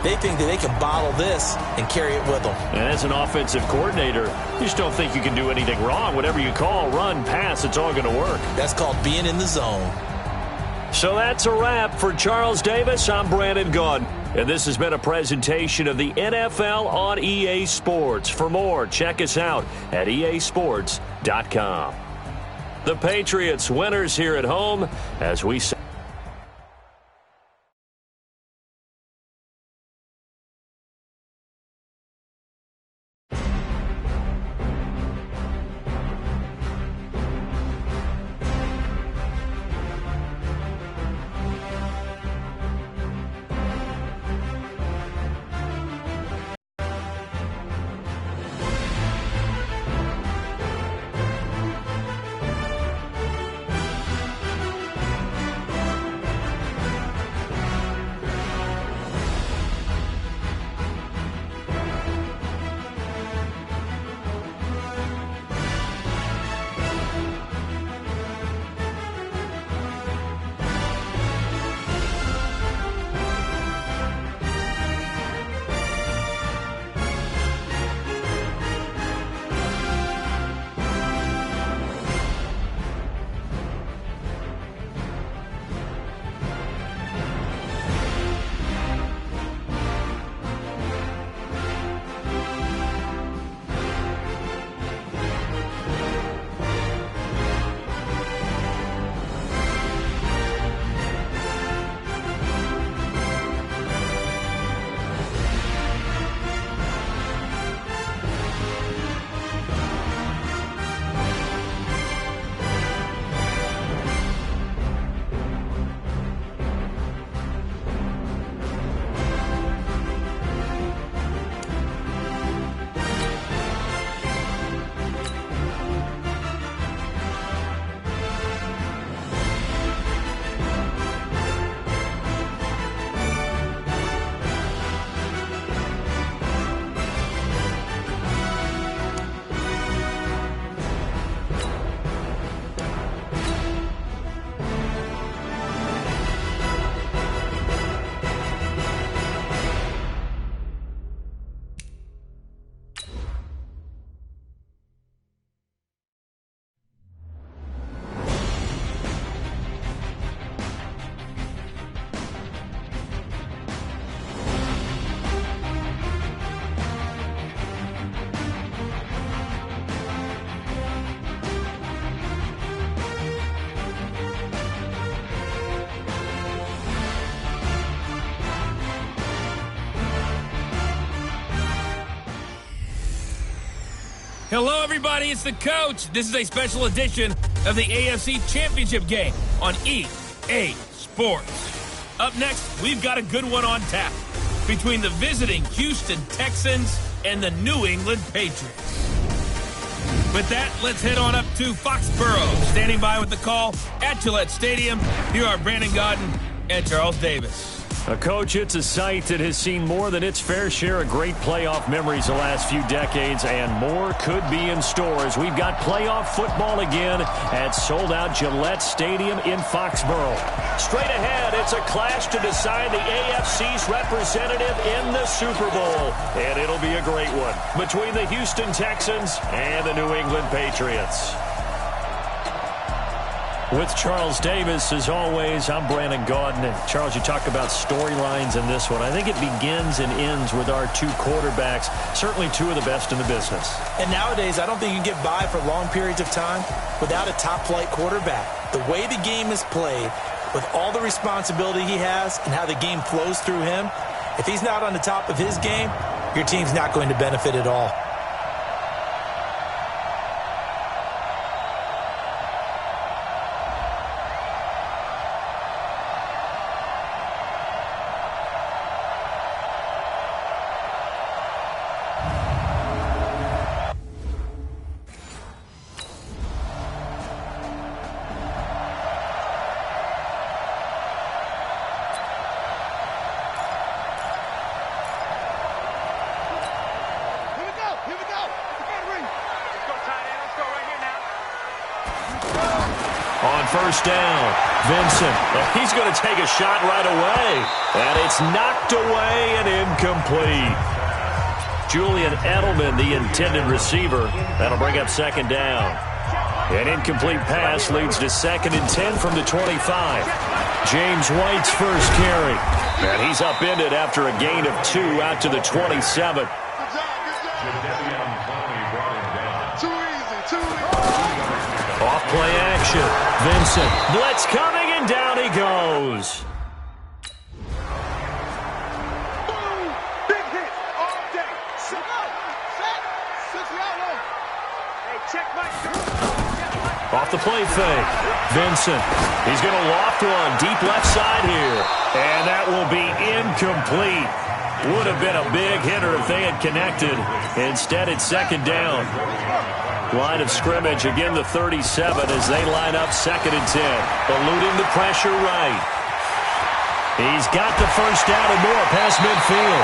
They think that they can bottle this and carry it with them. And as an offensive coordinator, you just don't think you can do anything wrong. Whatever you call, run, pass, it's all going to work. That's called being in the zone. So that's a wrap for Charles Davis. I'm Brandon Gaudin. And this has been a presentation of the NFL on EA Sports. For more, check us out at easports.com. The Patriots winners here at home as we Hello, everybody. It's the coach. This is a special edition of the AFC Championship game on EA Sports. Up next, we've got a good one on tap between the visiting Houston Texans and the New England Patriots. With that, let's head on up to Foxborough. Standing by with the call at Gillette Stadium, here are Brandon Gaudin and Charles Davis. Coach, it's a site that has seen more than its fair share of great playoff memories the last few decades, and more could be in store as we've got playoff football again at sold-out Gillette Stadium in Foxborough. Straight ahead, it's a clash to decide the AFC's representative in the Super Bowl, and it'll be a great one between the Houston Texans and the New England Patriots. With Charles Davis, as always, I'm Brandon Gaudin. And Charles, you talk about storylines in this one. I think it begins and ends with our two quarterbacks, certainly two of the best in the business. And nowadays, I don't think you can get by for long periods of time without a top-flight quarterback. The way the game is played, with all the responsibility he has and how the game flows through him, if he's not on the top of his game, your team's not going to benefit at all. First down, Vincent. He's going to take a shot right away. And it's knocked away and incomplete. Julian Edelman, the intended receiver. That'll bring up second down. An incomplete pass leads to 2nd and 10 from the 25. James White's first carry. And he's upended after a gain of 2 out to the 27. Off play action. Vincent. Blitz coming, and down he goes. Boom! Big hit all day. Set. Hey, check my... Off the play fake. Vincent. He's going to loft one deep left side here. And that will be incomplete. Would have been a big hitter if they had connected. Instead, it's second down. Line of scrimmage, again the 37 as they line up 2nd and 10. Eluding the pressure right. He's got the first down and more past midfield.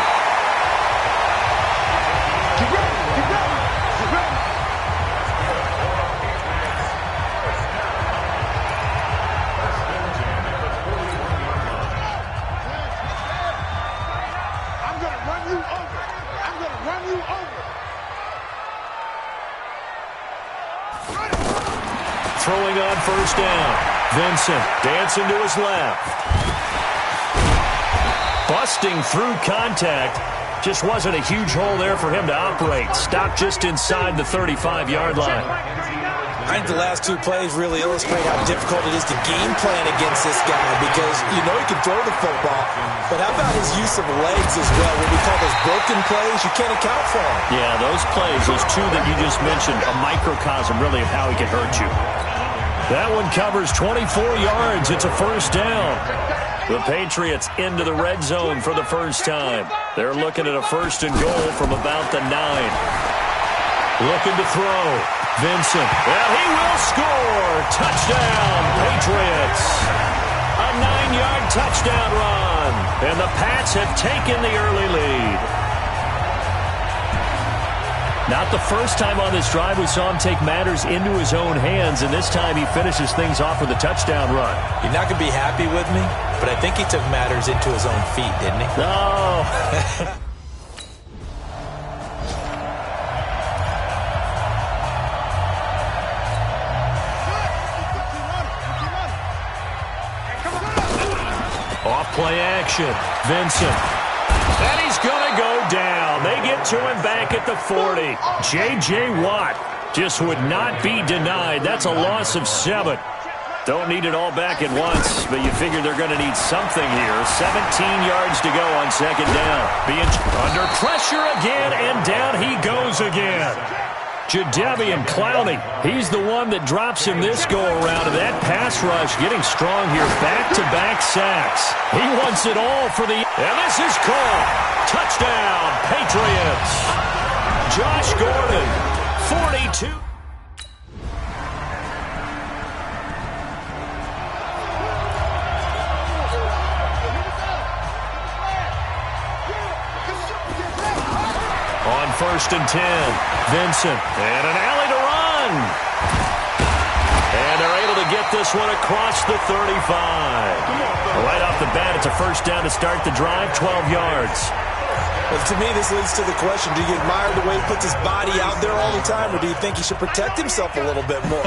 I'm going to run you over. Throwing on first down. Vincent dancing to his left. Busting through contact. Just wasn't a huge hole there for him to operate. Stopped just inside the 35-yard line. I think the last 2 plays really illustrate how difficult it is to game plan against this guy because you know he can throw the football, but how about his use of legs as well? What we call those broken plays, you can't account for them. Yeah, those plays, those 2 that you just mentioned, a microcosm really of how he can hurt you. That one covers 24 yards. It's a first down. The Patriots into the red zone for the first time. They're looking at a 1st and goal from about the 9. Looking to throw. Vincent. Well, he will score. Touchdown, Patriots. A 9-yard touchdown run. And the Pats have taken the early lead. Not the first time on this drive we saw him take matters into his own hands, and this time he finishes things off with a touchdown run. You're not going to be happy with me, but I think he took matters into his own feet, didn't he? No. Off play action. Vincent. And he's going to go down. They get to him back at the 40. J.J. Watt just would not be denied. That's a loss of 7. Don't need it all back at once, but you figure they're going to need something here. 17 yards to go on second down. Being under pressure again, and down he goes again. Jadeveon Clowney, he's the one that drops him this go-around. And that pass rush getting strong here. Back-to-back sacks. He wants it all for the... And this is called. Touchdown, Patriots. Josh Gordon, 42. On 1st and 10, Vincent, and an alley to run. And they're able to get this one across the 35. Right off the bat, it's a first down to start the drive, 12 yards. Well, to me, this leads to the question, do you admire the way he puts his body out there all the time, or do you think he should protect himself a little bit more?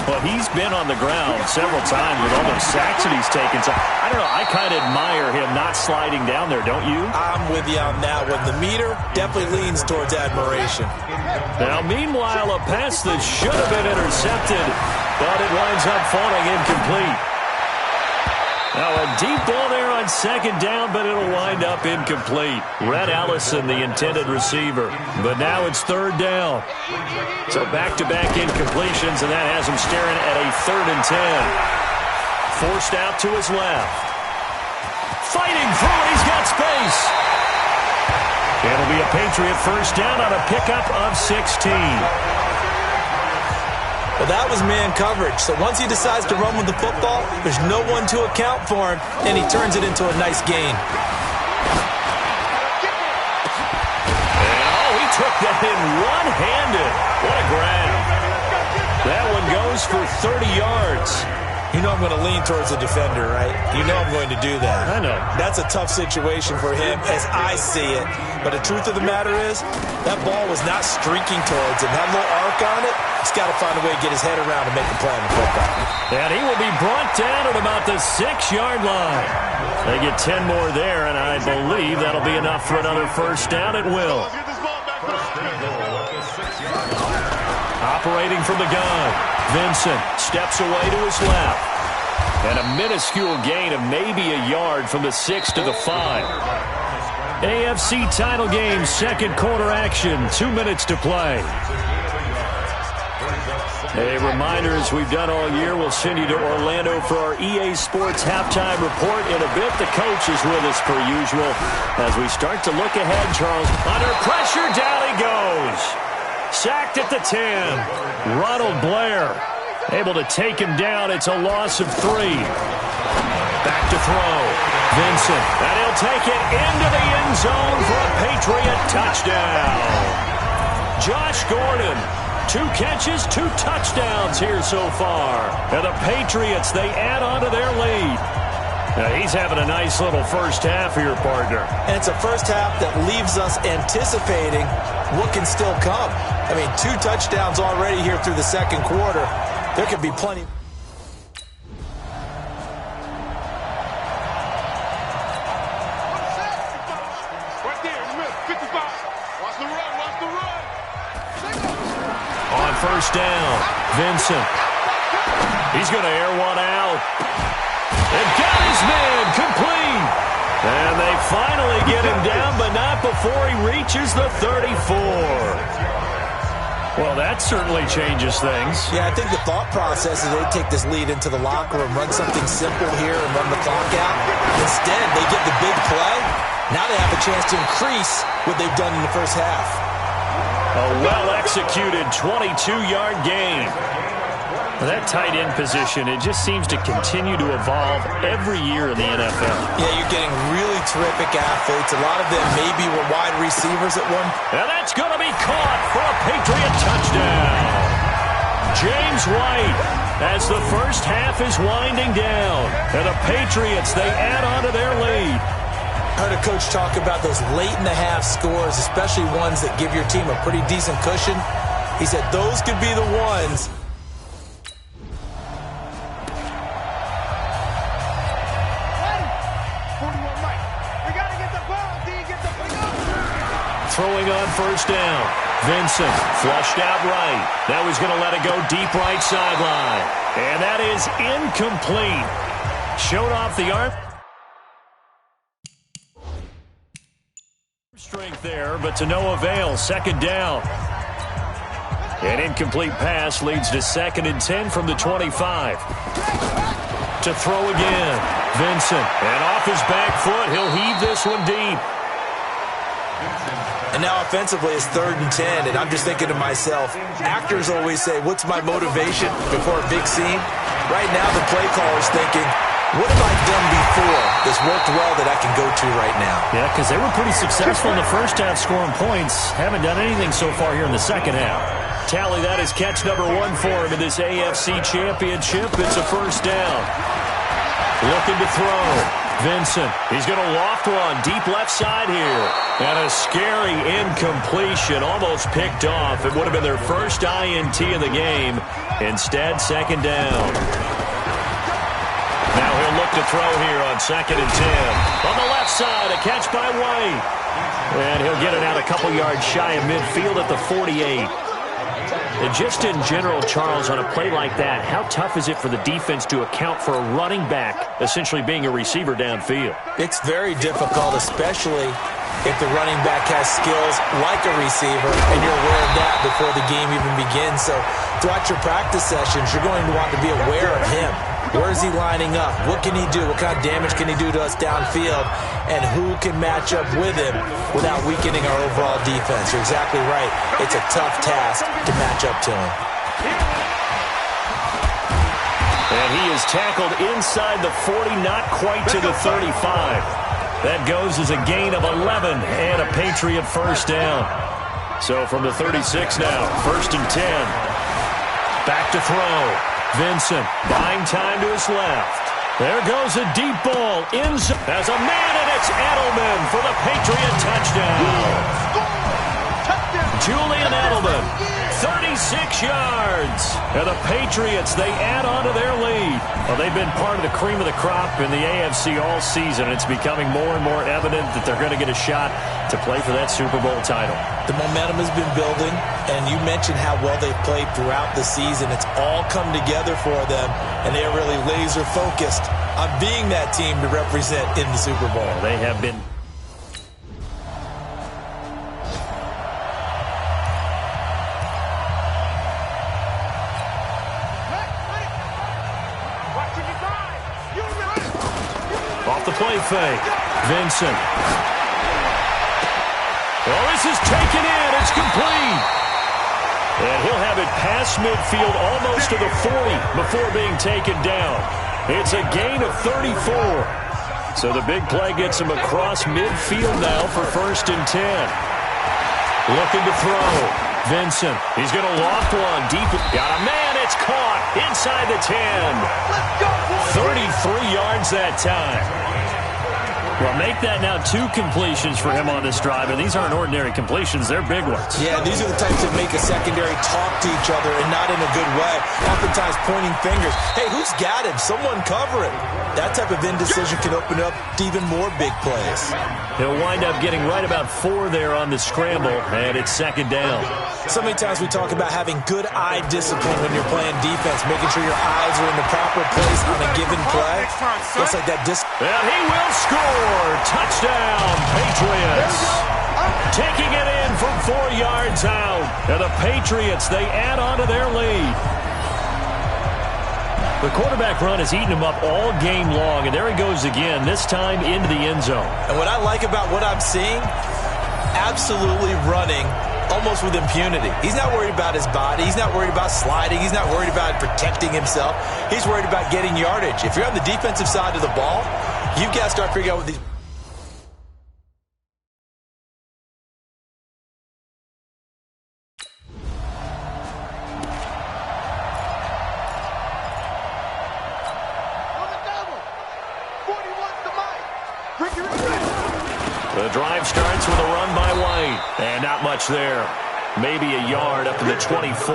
Well, he's been on the ground several times with all those sacks that he's taken. So, I don't know, I kind of admire him not sliding down there, don't you? I'm with you on that one. The meter definitely leans towards admiration. Now, meanwhile, a pass that should have been intercepted, but it winds up falling incomplete. Now, a deep ball there on 2nd down, but it'll wind up incomplete. Red Allison, the intended receiver. But now it's 3rd down. So back-to-back incompletions, and that has him staring at a 3rd and 10. Forced out to his left. Fighting through it, he's got space. It'll be a Patriot first down on a pickup of 16. Well, that was man coverage. So once he decides to run with the football, there's no one to account for him, and he turns it into a nice gain. And, he took that in one-handed. What a grab. That one goes for 30 yards. You know I'm going to lean towards the defender, right? You know I'm going to do that. I know. That's a tough situation for him as I see it. But the truth of the matter is, that ball was not streaking towards him. That little arc on it, he's got to find a way to get his head around and make a play on the football. And he will be brought down at about the 6-yard line. They get 10 more there, and I believe that'll be enough for another first down at will. Operating from the gun, Vincent steps away to his left. And a minuscule gain of maybe a yard from the 6 to the 5. AFC title game, 2nd quarter action, 2 minutes to play. A reminder, as we've done all year, we'll send you to Orlando for our EA Sports halftime report. In a bit, the coach is with us per usual. As we start to look ahead, Charles, under pressure, down he goes. Sacked at the 10. Ronald Blair able to take him down. It's a loss of 3. Back to throw. Vincent. And he'll take it into the end zone for a Patriot touchdown. Josh Gordon. 2 catches, 2 touchdowns here so far. And the Patriots, they add on to their lead. Now, he's having a nice little first half here, partner. And it's a first half that leaves us anticipating what can still come. I mean, 2 touchdowns already here through the 2nd quarter. There could be plenty. Right there in the middle, 55. Watch the run, watch the run. On first down, Vincent. He's going to air one out. And got his man complete. And they finally get him down, but not before he reaches the 34. Well, that certainly changes things. Yeah, I think the thought process is they take this lead into the locker room, run something simple here and run the clock out. Instead, they get the big play. Now they have a chance to increase what they've done in the first half. A well-executed 22-yard gain. That tight end position, it just seems to continue to evolve every year in the NFL. Yeah, you're getting really terrific athletes. A lot of them maybe were wide receivers at one. And that's going to be caught for a Patriot touchdown. James White, as the first half is winding down. And the Patriots, they add on to their lead. Heard a coach talk about those late-in-the-half scores, especially ones that give your team a pretty decent cushion. He said those could be the ones. Throwing on first down. Vincent flushed out right. Now he's going to let it go deep right sideline. And that is incomplete. Showed off the arm. Strength there, but to no avail. 2nd down. An incomplete pass leads to 2nd and 10 from the 25. To throw again. Vincent. And off his back foot, he'll heave this one deep. And now offensively it's 3rd and 10, and I'm just thinking to myself, actors always say, what's my motivation before a big scene? Right now the play caller's thinking, what have I done before that's worked well that I can go to right now? Yeah, because they were pretty successful in the first half scoring points. Haven't done anything so far here in the second half. Tally, that is catch number 1 for him in this AFC Championship. It's a 1st down. Looking to throw. Vincent, he's going to loft one deep left side here. And a scary incompletion, almost picked off. It would have been their first INT of the game. Instead, 2nd down. Now he'll look to throw here on 2nd and 10. On the left side, a catch by White. And he'll get it out a couple yards shy of midfield at the 48. And just in general, Charles, on a play like that, how tough is it for the defense to account for a running back essentially being a receiver downfield? It's very difficult, especially if the running back has skills like a receiver, and you're aware of that before the game even begins. So throughout your practice sessions, you're going to want to be aware of him. Where is he lining up? What can he do? What kind of damage can he do to us downfield? And who can match up with him without weakening our overall defense? You're exactly right. It's a tough task to match up to him. And he is tackled inside the 40, not quite to the 35. That goes as a gain of 11 and a Patriot 1st down. So from the 36 now, 1st and 10. Back to throw. Vincent buying time to his left. There goes a deep ball. As a man, and it's Edelman for the Patriot touchdown. Julian Edelman, 36 yards. And the Patriots, they add on to their lead. Well, they've been part of the cream of the crop in the AFC all season. It's becoming more and more evident that they're going to get a shot to play for that Super Bowl title. The momentum has been building, and you mentioned how well they've played throughout the season. It's all come together for them, and they're really laser-focused on being that team to represent in the Super Bowl. They have been. Off the play fake. Vincent. Well, this is taken in. It's complete. And he'll have it past midfield almost to the 40 before being taken down. It's a gain of 34. So the big play gets him across midfield now for 1st and 10. Looking to throw. Vincent. He's going to loft one deep. Got a man. It's caught inside the 10. 33 yards that time. Well, make that now 2 completions for him on this drive, and these aren't ordinary completions. They're big ones. Yeah, these are the types that make a secondary talk to each other and not in a good way. Oftentimes pointing fingers. Hey, who's got him? Someone cover it. That type of indecision can open up to even more big plays. He'll wind up getting right about 4 there on the scramble, and it's 2nd down. So many times we talk about having good eye discipline when you're playing defense, making sure your eyes are in the proper place on a given play. Looks like that and he will score. Touchdown, Patriots. Taking it in from 4 yards out. And the Patriots, they add on to their lead. The quarterback run has eaten him up all game long, and there he goes again, this time into the end zone. And what I like about what I'm seeing, absolutely running almost with impunity. He's not worried about his body. He's not worried about sliding. He's not worried about protecting himself. He's worried about getting yardage. If you're on the defensive side of the ball, you've got to start figuring out what these... The drive starts with a run by White. And not much there. Maybe a yard up to the 24.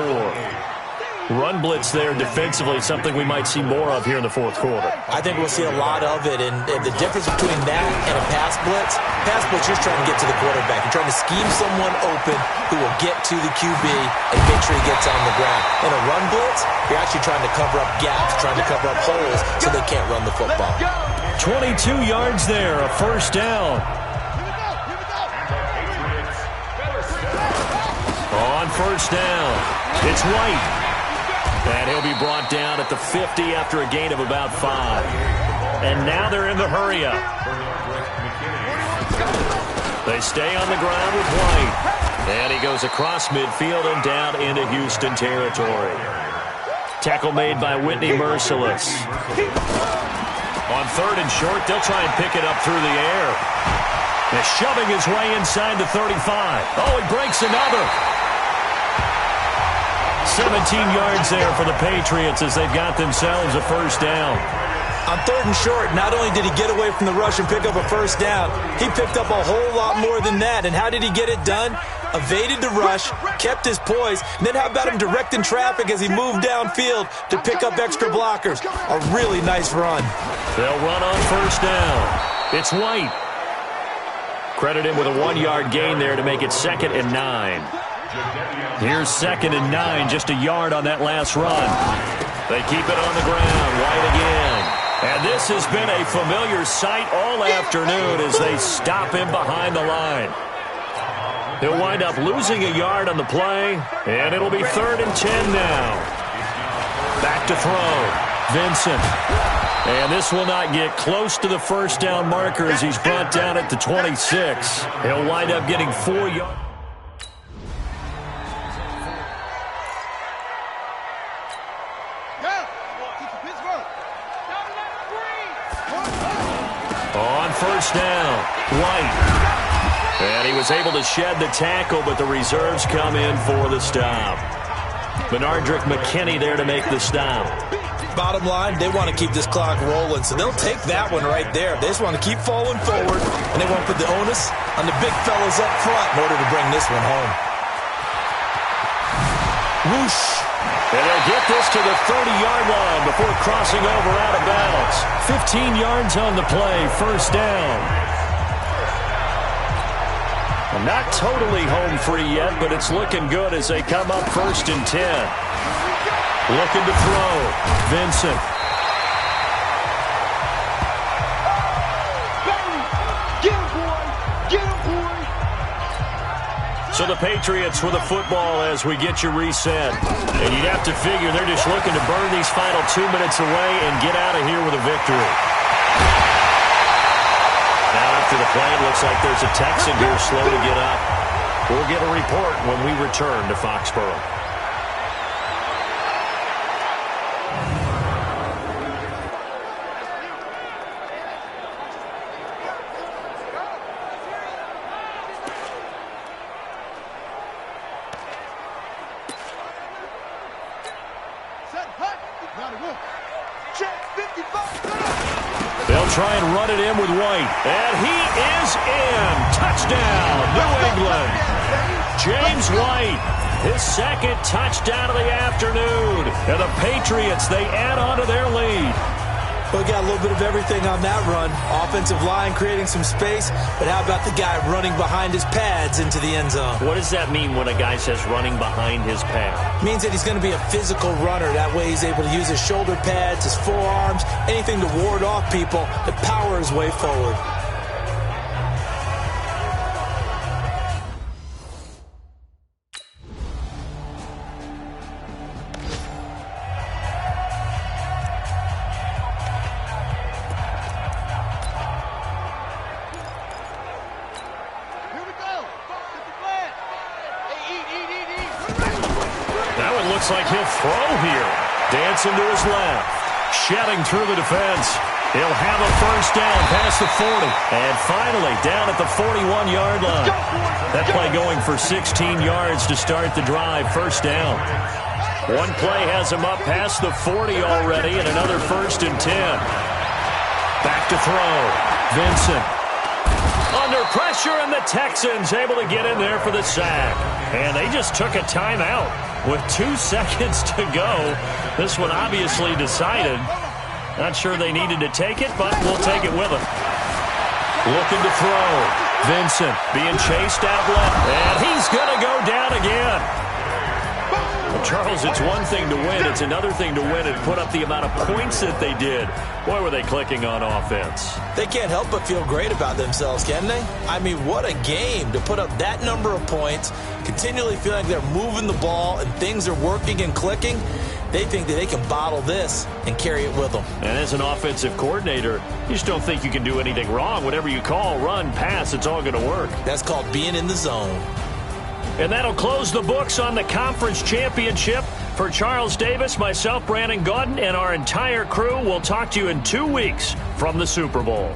Run blitz there defensively, something we might see more of here in the 4th quarter. I think we'll see a lot of it, and the difference between that and a pass blitz, you're just trying to get to the quarterback. You're trying to scheme someone open who will get to the QB and make sure he gets on the ground. In a run blitz, you're actually trying to cover up gaps, trying to cover up holes so they can't run the football. 22 yards there, a 1st down. On on first down. It's White. And he'll be brought down at the 50 after a gain of about 5. And now they're in the hurry-up. They stay on the ground with White. And he goes across midfield and down into Houston territory. Tackle made by Whitney Merciless. On third and short, they'll try and pick it up through the air. They're shoving his way inside the 35. Oh, he breaks another. 17 yards there for the Patriots as they've got themselves a first down. On third and short, not only did he get away from the rush and pick up a first down, he picked up a whole lot more than that. And how did he get it done? Evaded the rush, kept his poise, and then how about him directing traffic as he moved downfield to pick up extra blockers? A really nice run. They'll run on first down. It's White. Credit him with a 1-yard gain there to make it 2nd and 9. Here's 2nd and 9, just a yard on that last run. They keep it on the ground. White again. And this has been a familiar sight all afternoon as they stop him behind the line. He'll wind up losing a yard on the play, and it'll be 3rd and 10 now. Back to throw. Vincent. And this will not get close to the first down marker as he's brought down at the 26. He'll wind up getting 4 yards. On first down, White. And he was able to shed the tackle, but the reserves come in for the stop. Benardrick McKinney there to make the stop. Bottom line, they want to keep this clock rolling, so they'll take that one right there. They just want to keep falling forward, and they want to put the onus on the big fellas up front in order to bring this one home. Whoosh. And they'll get this to the 30-yard line before crossing over out of bounds. 15 yards on the play, first down. Not totally home free yet, but it's looking good as they come up 1st and 10. Looking to throw. Vincent. So the Patriots with the football as we get you reset. And you'd have to figure they're just looking to burn these final 2 minutes away and get out of here with a victory. Now after the play, it looks like there's a Texan here slow to get up. We'll get a report when we return to Foxborough. They'll try and run it in with White. And he is in. Touchdown, New England. James White, his 2nd touchdown of the afternoon. And the Patriots, they add on to their lead. Well, we got a little bit of everything on that run. Offensive line creating some space, but how about the guy running behind his pads into the end zone? What does that mean when a guy says running behind his pad? Means that he's going to be a physical runner. That way he's able to use his shoulder pads, his forearms, anything to ward off people to power his way forward. Looks like he'll throw here. Dancing to his left. Shedding through the defense. He'll have a first down past the 40. And finally down at the 41-yard line. That play going for 16 yards to start the drive. First down. One play has him up past the 40 already and another 1st and 10. Back to throw. Vincent. Under pressure, and the Texans able to get in there for the sack. And they just took a timeout with 2 seconds to go. This one obviously decided. Not sure they needed to take it, but we'll take it with them. Looking to throw. Vincent being chased out left. And he's going to go down again. The Charles, it's one thing to win. It's another thing to win and put up the amount of points that they did. Boy, were they clicking on offense. They can't help but feel great about themselves, can they? I mean, what a game to put up that number of points, continually feeling like they're moving the ball and things are working and clicking. They think that they can bottle this and carry it with them. And as an offensive coordinator, you just don't think you can do anything wrong. Whatever you call, run, pass, it's all going to work. That's called being in the zone. And that'll close the books on the conference championship. For Charles Davis, myself, Brandon Gaudin, and our entire crew, we'll talk to you in 2 weeks from the Super Bowl.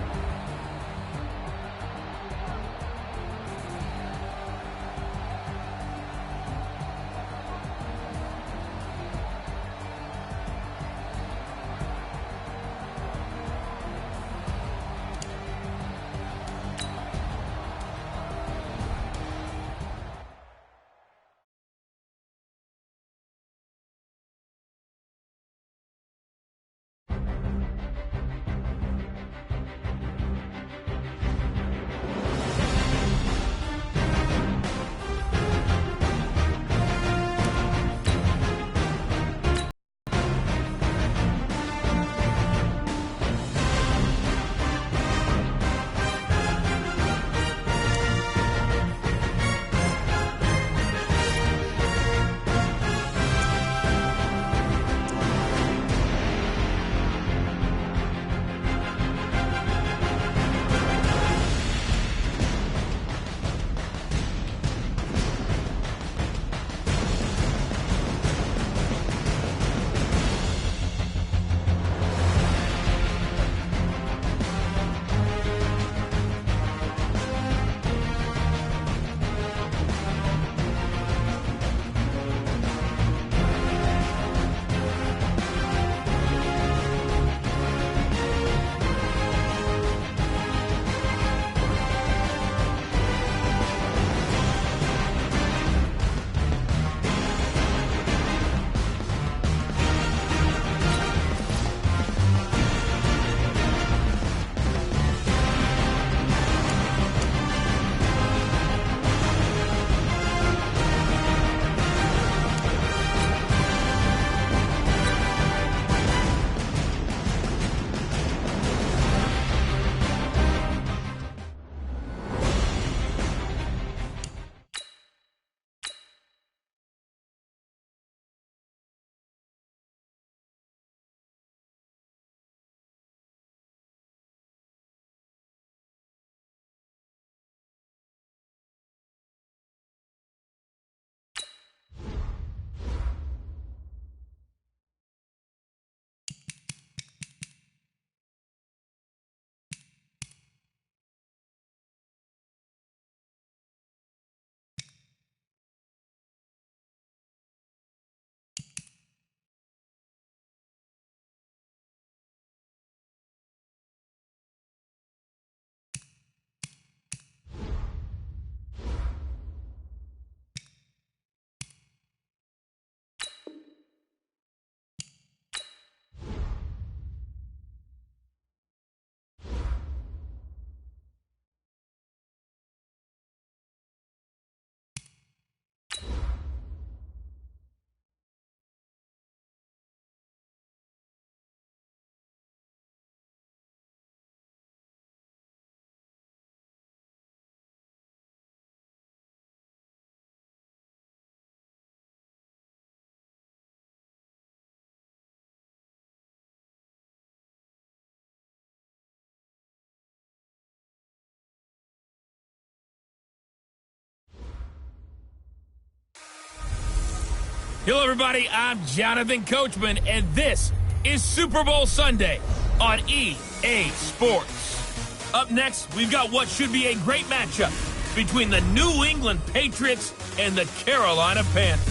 Hello, everybody. I'm Jonathan Coachman, and this is Super Bowl Sunday on EA Sports. Up next, we've got what should be a great matchup between the New England Patriots and the Carolina Panthers.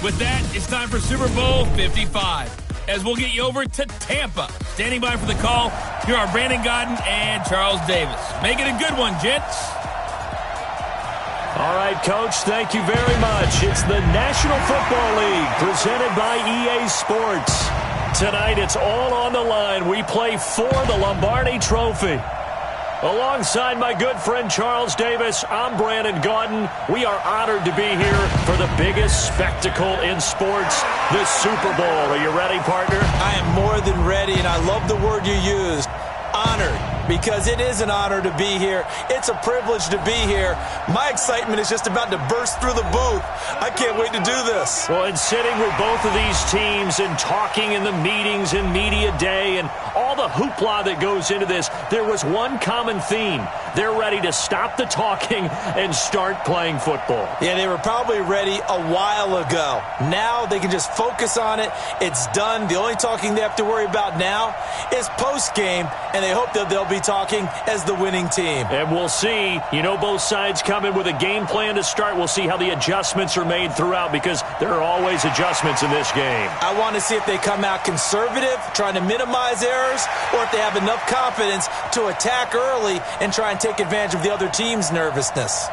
With that, it's time for Super Bowl 55, as we'll get you over to Tampa. Standing by for the call, here are Brandon Gaudin and Charles Davis. Make it a good one, gents. All right, Coach, thank you very much. It's the National Football League presented by EA Sports. Tonight, it's all on the line. We play for the Lombardi Trophy. Alongside my good friend Charles Davis, I'm Brandon Gaudin. We are honored to be here for the biggest spectacle in sports, the Super Bowl. Are you ready, partner? I am more than ready, and I love the word you used, honored, because it is an honor to be here. It's a privilege to be here. My excitement is just about to burst through the booth. I can't wait to do this. Well, and sitting with both of these teams and talking in the meetings and media day and all the hoopla that goes into this, there was one common theme. They're ready to stop the talking and start playing football. Yeah, they were probably ready a while ago. Now they can just focus on it. It's done. The only talking they have to worry about now is post-game, and they hope that they'll be talking as the winning team. And we'll see. You know, both sides come in with a game plan to start. We'll see how the adjustments are made throughout, because there are always adjustments in this game. I want to see if they come out conservative, trying to minimize errors, or if they have enough confidence to attack early and try and take advantage of the other team's nervousness.